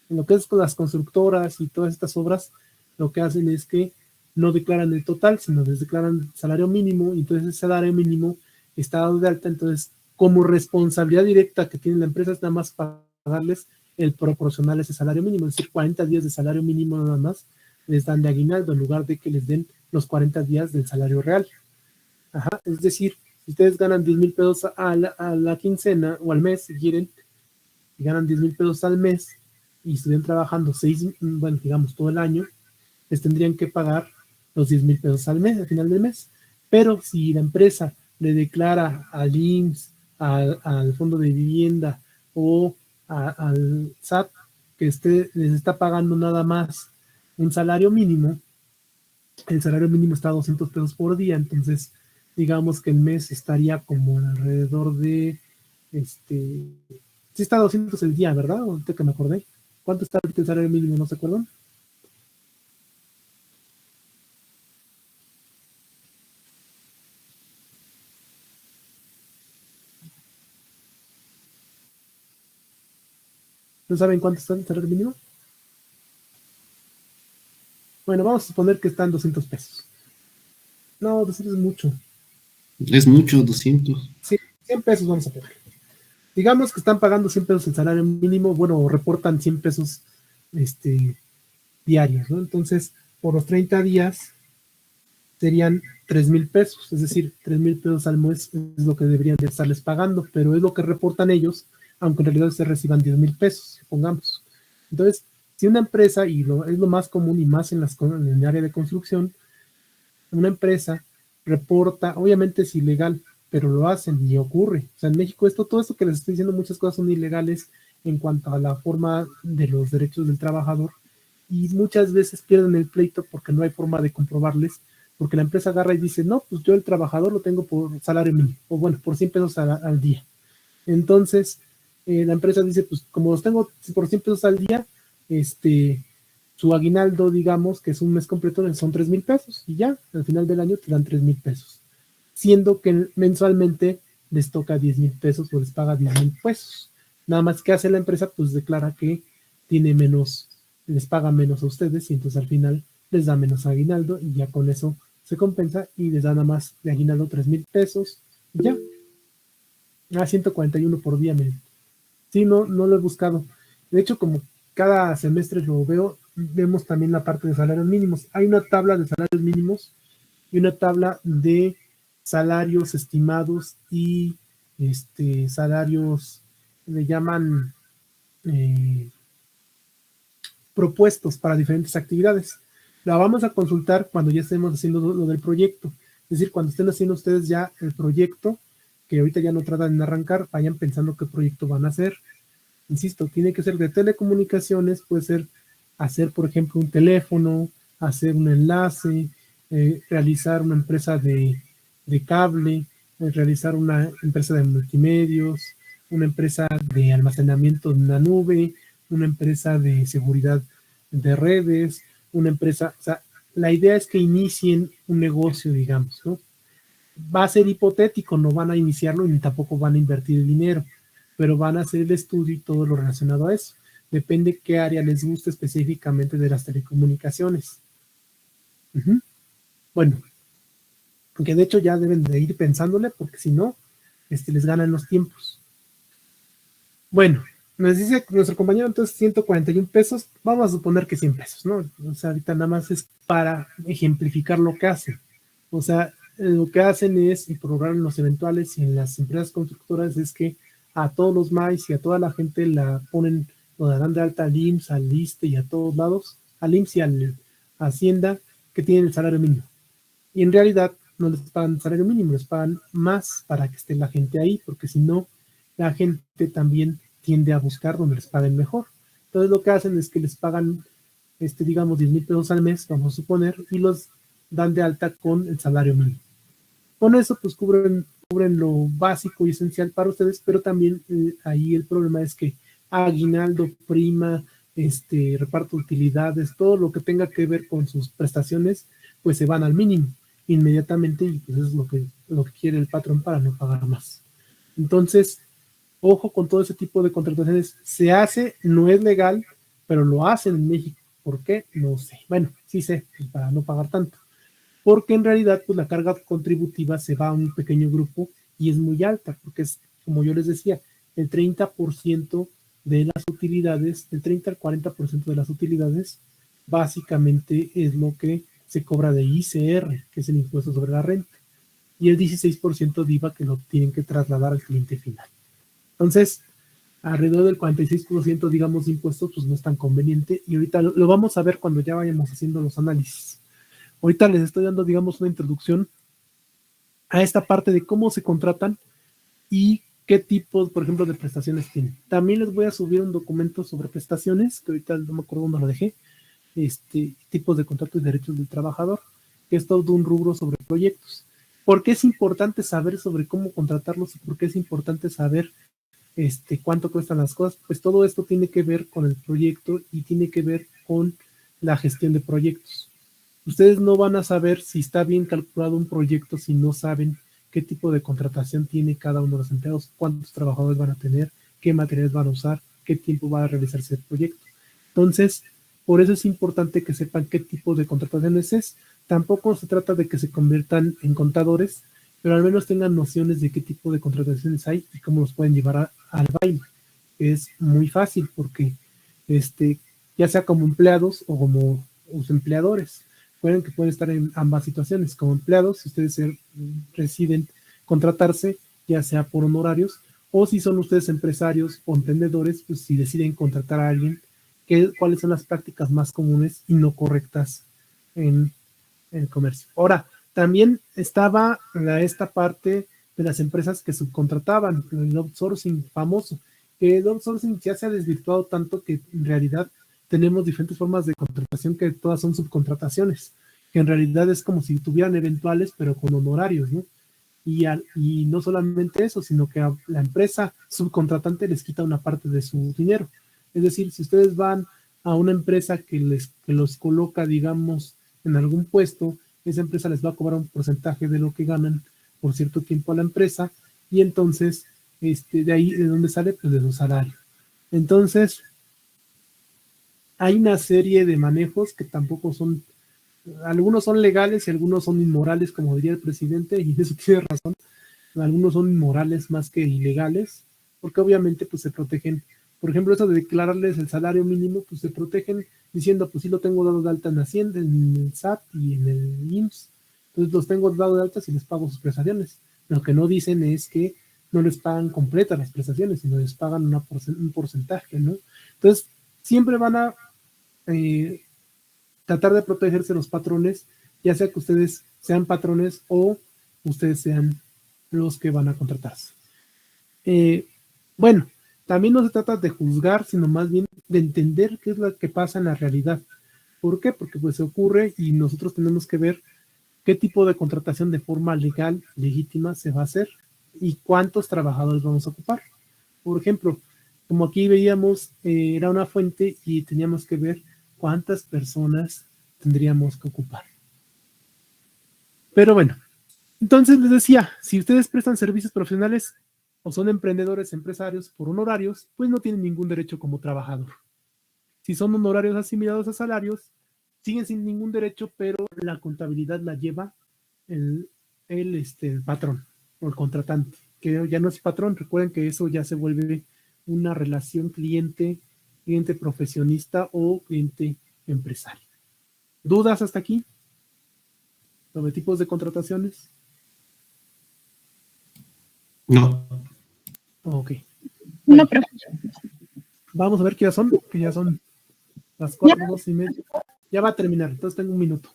en lo que es con las constructoras y todas estas obras, lo que hacen es que no declaran el total, sino les declaran salario mínimo, y entonces ese salario mínimo está dado de alta. Entonces, como responsabilidad directa que tiene la empresa, es nada más pagarles el proporcional a ese salario mínimo, es decir, 40 días de salario mínimo nada más les dan de aguinaldo, en lugar de que les den los 40 días del salario real. Ajá, es decir, si ustedes ganan 10,000 pesos a la quincena o al mes, si quieren, y ganan 10,000 pesos al mes y estuvieran trabajando digamos todo el año, les tendrían que pagar los 10,000 pesos al mes, al final del mes. Pero si la empresa le declara al IMSS, al Fondo de Vivienda o al SAT que les está pagando nada más un salario mínimo, el salario mínimo está a 200 pesos por día, entonces digamos que el mes estaría como alrededor de, sí está a 200 el día, ¿verdad? Ahorita que me acordé. ¿Cuánto está ahorita el salario mínimo? ¿No se acuerdan? ¿No saben cuánto está el salario mínimo? Bueno, vamos a suponer que están 200 pesos. No, 200 es mucho. Es mucho, 200. Sí, 100 pesos vamos a poner. Digamos que están pagando 100 pesos el salario mínimo, bueno, reportan 100 pesos diarios, ¿no? Entonces, por los 30 días serían 3,000 pesos, es decir, 3,000 pesos al mes es lo que deberían de estarles pagando, pero es lo que reportan ellos, aunque en realidad se reciban 10,000 pesos, supongamos. Entonces, si una empresa, y es lo más común y más en el área de construcción, una empresa reporta, obviamente es ilegal, pero lo hacen y ocurre. O sea, en México todo esto que les estoy diciendo, muchas cosas son ilegales en cuanto a la forma de los derechos del trabajador, y muchas veces pierden el pleito porque no hay forma de comprobarles, porque la empresa agarra y dice, no, pues yo el trabajador lo tengo por salario mínimo, o bueno, por 100 pesos al día. Entonces, la empresa dice, pues como los tengo por 100 pesos al día, su aguinaldo, digamos, que es un mes completo, son 3,000 pesos, y ya, al final del año te dan 3,000 pesos, siendo que mensualmente les toca 10,000 pesos o les paga 10,000 pesos. Nada más que hace la empresa, pues declara que tiene menos, les paga menos a ustedes, y entonces al final les da menos aguinaldo, y ya con eso se compensa, y les da nada más de aguinaldo 3,000 pesos, y ya. 141 por día, miren. Sí, no lo he buscado. De hecho, como cada semestre lo veo, vemos también la parte de salarios mínimos. Hay una tabla de salarios mínimos y una tabla de salarios estimados y salarios, le llaman propuestos para diferentes actividades. La vamos a consultar cuando ya estemos haciendo lo del proyecto. Es decir, cuando estén haciendo ustedes ya el proyecto, que ahorita ya no tratan de arrancar, vayan pensando qué proyecto van a hacer. Insisto, tiene que ser de telecomunicaciones, puede ser hacer, por ejemplo, un teléfono, hacer un enlace, realizar una empresa de cable, realizar una empresa de multimedios, una empresa de almacenamiento en la nube, una empresa de seguridad de redes, una empresa, o sea, la idea es que inicien un negocio, digamos, ¿no? Va a ser hipotético, no van a iniciarlo ni tampoco van a invertir el dinero, pero van a hacer el estudio y todo lo relacionado a eso. Depende qué área les guste específicamente de las telecomunicaciones. Bueno, que de hecho ya deben de ir pensándole porque si no, les ganan los tiempos. Bueno, nos dice nuestro compañero entonces 141 pesos, vamos a suponer que 100 pesos, ¿no? O sea, ahorita nada más es para ejemplificar lo que hacen. O sea, lo que hacen es, y programan los eventuales y en las empresas constructoras es que a todos los MAIs y a toda la gente la ponen, lo darán de alta al IMSS, al ISSSTE y a todos lados, al IMSS y a Hacienda, que tienen el salario mínimo. Y en realidad no les pagan salario mínimo, les pagan más para que esté la gente ahí, porque si no, la gente también tiende a buscar donde les paguen mejor. Entonces lo que hacen es que les pagan, digamos, 10,000 pesos al mes, vamos a suponer, y los dan de alta con el salario mínimo. Con eso, pues cubren lo básico y esencial para ustedes, pero también ahí el problema es que aguinaldo, prima, reparto de utilidades, todo lo que tenga que ver con sus prestaciones, pues se van al mínimo inmediatamente y pues eso es lo que quiere el patrón para no pagar más. Entonces, ojo con todo ese tipo de contrataciones. Se hace, no es legal, pero lo hacen en México. ¿Por qué? No sé. Bueno, sí sé, para no pagar tanto. Porque en realidad, pues la carga contributiva se va a un pequeño grupo y es muy alta, porque es, como yo les decía, el 30% de las utilidades, el 30 al 40% de las utilidades, básicamente es lo que se cobra de ICR, que es el impuesto sobre la renta, y el 16% de IVA que lo tienen que trasladar al cliente final. Entonces, alrededor del 46%, digamos, de impuestos, pues no es tan conveniente, y ahorita lo vamos a ver cuando ya vayamos haciendo los análisis. Ahorita les estoy dando, digamos, una introducción a esta parte de cómo se contratan y qué tipos, por ejemplo, de prestaciones tienen. También les voy a subir un documento sobre prestaciones, que ahorita no me acuerdo dónde lo dejé, tipos de contratos y derechos del trabajador, que es todo un rubro sobre proyectos. ¿Por qué es importante saber sobre cómo contratarlos y por qué es importante saber cuánto cuestan las cosas? Pues todo esto tiene que ver con el proyecto y tiene que ver con la gestión de proyectos. Ustedes no van a saber si está bien calculado un proyecto si no saben qué tipo de contratación tiene cada uno de los empleados, cuántos trabajadores van a tener, qué materiales van a usar, qué tiempo va a realizarse el proyecto. Entonces, por eso es importante que sepan qué tipo de contrataciones es. Tampoco se trata de que se conviertan en contadores, pero al menos tengan nociones de qué tipo de contrataciones hay y cómo los pueden llevar al baile. Es muy fácil porque ya sea como empleados o como empleadores. Recuerden que pueden estar en ambas situaciones. Como empleados, si ustedes deciden contratarse, ya sea por honorarios, o si son ustedes empresarios o emprendedores, pues si deciden contratar a alguien, cuáles son las prácticas más comunes y no correctas en el comercio. Ahora, también estaba esta parte de las empresas que subcontrataban, el outsourcing famoso, que el outsourcing ya se ha desvirtuado tanto que en realidad tenemos diferentes formas de contratación que todas son subcontrataciones, que en realidad es como si tuvieran eventuales, pero con honorarios, ¿no? Y no solamente eso, sino que a la empresa subcontratante les quita una parte de su dinero. Es decir, si ustedes van a una empresa que los coloca, digamos, en algún puesto, esa empresa les va a cobrar un porcentaje de lo que ganan por cierto tiempo a la empresa, y entonces, de ahí, ¿de dónde sale? Pues de su salario. Entonces, hay una serie de manejos que tampoco son, algunos son legales y algunos son inmorales, como diría el presidente, y eso tiene razón. Algunos son inmorales más que ilegales, porque obviamente pues se protegen. Por ejemplo, eso de declararles el salario mínimo, pues se protegen diciendo, pues sí lo tengo dado de alta en Hacienda, en el SAT y en el IMSS. Entonces los tengo dado de alta si les pago sus prestaciones. Lo que no dicen es que no les pagan completas las prestaciones, sino les pagan un porcentaje, ¿no? Entonces, siempre van a tratar de protegerse los patrones, ya sea que ustedes sean patrones o ustedes sean los que van a contratarse. Bueno, también no se trata de juzgar, sino más bien de entender qué es lo que pasa en la realidad. ¿Por qué? Porque pues se ocurre y nosotros tenemos que ver qué tipo de contratación de forma legal, legítima se va a hacer y cuántos trabajadores vamos a ocupar. Por ejemplo, como aquí veíamos, era una fuente y teníamos que ver cuántas personas tendríamos que ocupar. Pero bueno, entonces les decía, si ustedes prestan servicios profesionales o son emprendedores, empresarios por honorarios, pues no tienen ningún derecho como trabajador. Si son honorarios asimilados a salarios, siguen sin ningún derecho, pero la contabilidad la lleva el patrón o el contratante, que ya no es patrón. Recuerden que eso ya se vuelve una relación cliente profesionista o cliente empresario. ¿Dudas hasta aquí sobre tipos de contrataciones? No. Ok. No, profe. Vamos a ver qué ya son, las 4:02:30. Ya va a terminar, entonces tengo un minuto.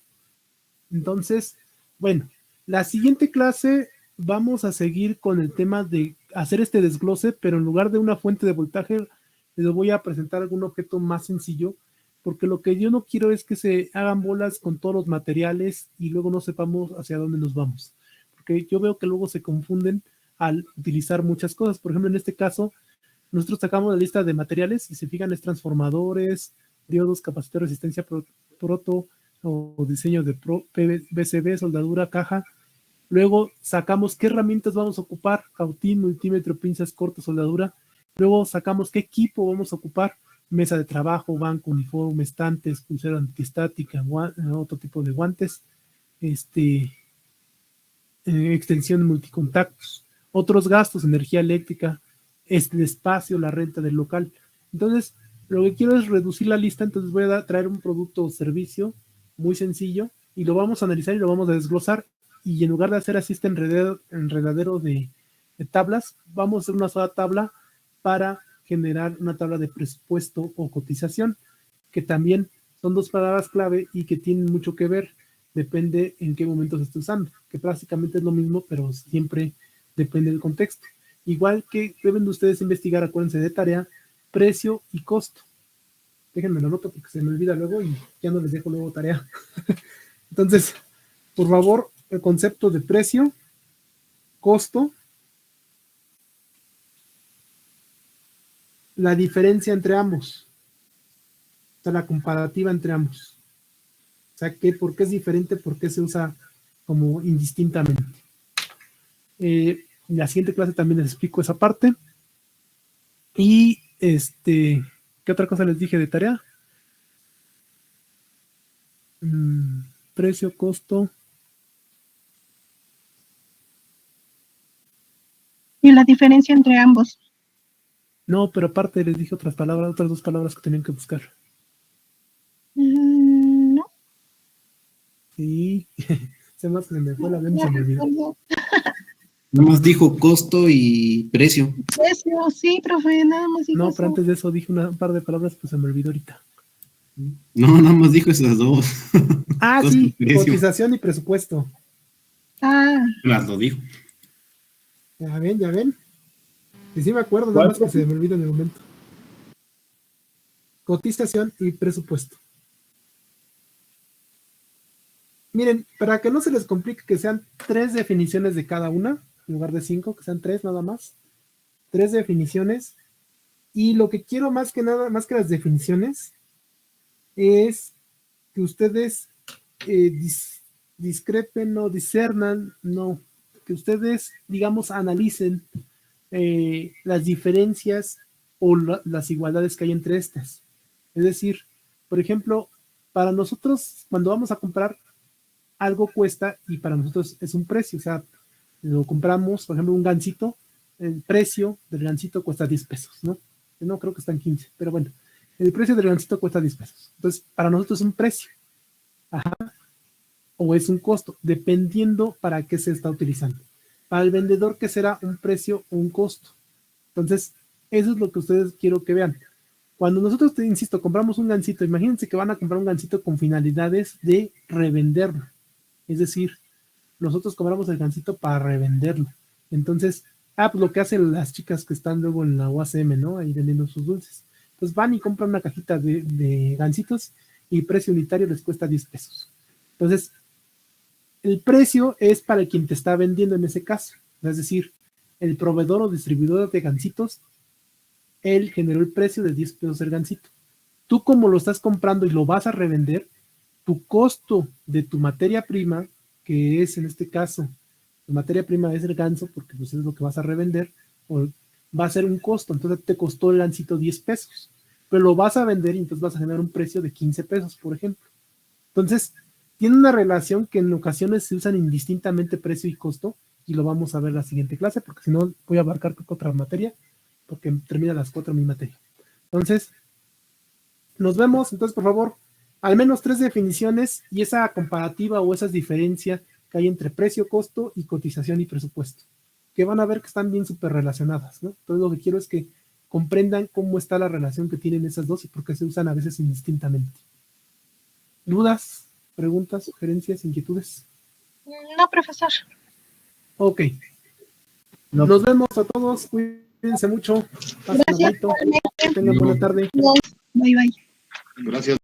Entonces, bueno, la siguiente clase vamos a seguir con el tema de hacer este desglose, pero en lugar de una fuente de voltaje, les voy a presentar algún objeto más sencillo, porque lo que yo no quiero es que se hagan bolas con todos los materiales y luego no sepamos hacia dónde nos vamos. Porque yo veo que luego se confunden al utilizar muchas cosas. Por ejemplo, en este caso, nosotros sacamos la lista de materiales y se fijan es transformadores, diodos, capacitor, resistencia, proto o diseño de PCB, soldadura, caja. Luego sacamos qué herramientas vamos a ocupar, cautín, multímetro, pinzas, corte, soldadura. Luego sacamos qué equipo vamos a ocupar, mesa de trabajo, banco, uniforme, estantes, pulsera antiestática, otro tipo de guantes, extensión de multicontactos, otros gastos, energía eléctrica, el espacio, la renta del local. Entonces, lo que quiero es reducir la lista, entonces voy a traer un producto o servicio muy sencillo y lo vamos a analizar y lo vamos a desglosar, y en lugar de hacer así este enredadero de tablas, vamos a hacer una sola tabla para generar una tabla de presupuesto o cotización, que también son dos palabras clave y que tienen mucho que ver, depende en qué momento se esté usando, que prácticamente es lo mismo, pero siempre depende del contexto. Igual que deben de ustedes investigar, acuérdense de tarea, precio y costo. Déjenme la nota porque se me olvida luego y ya no les dejo luego tarea. Entonces, por favor, el concepto de precio, costo, la diferencia entre ambos, o sea, la comparativa entre ambos. O sea, ¿por qué es diferente? ¿Por qué se usa como indistintamente? En la siguiente clase también les explico esa parte. Y ¿qué otra cosa les dije de tarea? Precio, costo. Y la diferencia entre ambos. No, pero aparte les dije otras dos palabras que tenían que buscar. No. Sí, se me fue la mente, se me olvidó. Nada más dijo costo y precio. Precio, sí, profe, nada más dijo No, eso. pero antes de eso dije un par de palabras, pues se me olvidó ahorita. No, nada más dijo esas dos. Ah, Costo sí, y precio. cotización y presupuesto. Ah, Las lo dijo. Ya ven, ya ven. Y sí me acuerdo, nada más que se me olvida en el momento. Cotización y presupuesto. Miren, para que no se les complique, que sean 3 definiciones de cada una, en lugar de 5, que sean 3 nada más. 3 definiciones. Y lo que quiero más que nada, más que las definiciones, es que ustedes discrepen, no discernan, no, que ustedes, digamos, analicen las diferencias o las igualdades que hay entre estas. Es decir, por ejemplo, para nosotros, cuando vamos a comprar, algo cuesta y para nosotros es un precio. O sea, lo compramos, por ejemplo, un gansito, el precio del gansito cuesta 10 pesos, ¿no? No creo que están 15, pero bueno, el precio del gansito cuesta 10 pesos. Entonces, para nosotros es un precio. Ajá. O es un costo, dependiendo para qué se está utilizando. Para el vendedor, ¿qué será un precio o un costo? Entonces, eso es lo que ustedes quiero que vean. Cuando nosotros, te insisto, compramos un gansito, imagínense que van a comprar un gansito con finalidades de revenderlo. Es decir, nosotros compramos el gansito para revenderlo. Entonces, pues lo que hacen las chicas que están luego en la UACM, ¿no? Ahí vendiendo sus dulces. Entonces van y compran una cajita de gansitos y precio unitario les cuesta 10 pesos. Entonces, el precio es para quien te está vendiendo en ese caso. Es decir, el proveedor o distribuidor de gansitos él generó el precio de 10 pesos el gansito. Tú como lo estás comprando y lo vas a revender, tu costo de tu materia prima, que es en este caso, tu materia prima es el ganso, porque pues es lo que vas a revender, o va a ser un costo, entonces te costó el gansito 10 pesos, pero lo vas a vender y entonces vas a generar un precio de 15 pesos, por ejemplo. Entonces, tiene una relación que en ocasiones se usan indistintamente precio y costo, y lo vamos a ver en la siguiente clase, porque si no voy a abarcar otra materia, porque termina a las 4 mi materia. Entonces, nos vemos. Entonces, por favor, al menos 3 definiciones y esa comparativa o esa diferencia que hay entre precio, costo y cotización y presupuesto, que van a ver que están bien súper relacionadas, ¿no? Entonces, lo que quiero es que comprendan cómo está la relación que tienen esas dos y por qué se usan a veces indistintamente. ¿Dudas, preguntas, sugerencias, inquietudes? No, profesor. Ok. Nos vemos a todos. Cuídense mucho. Pasen Gracias. bonito. Que tengan buena tarde. Bye, bye. Gracias.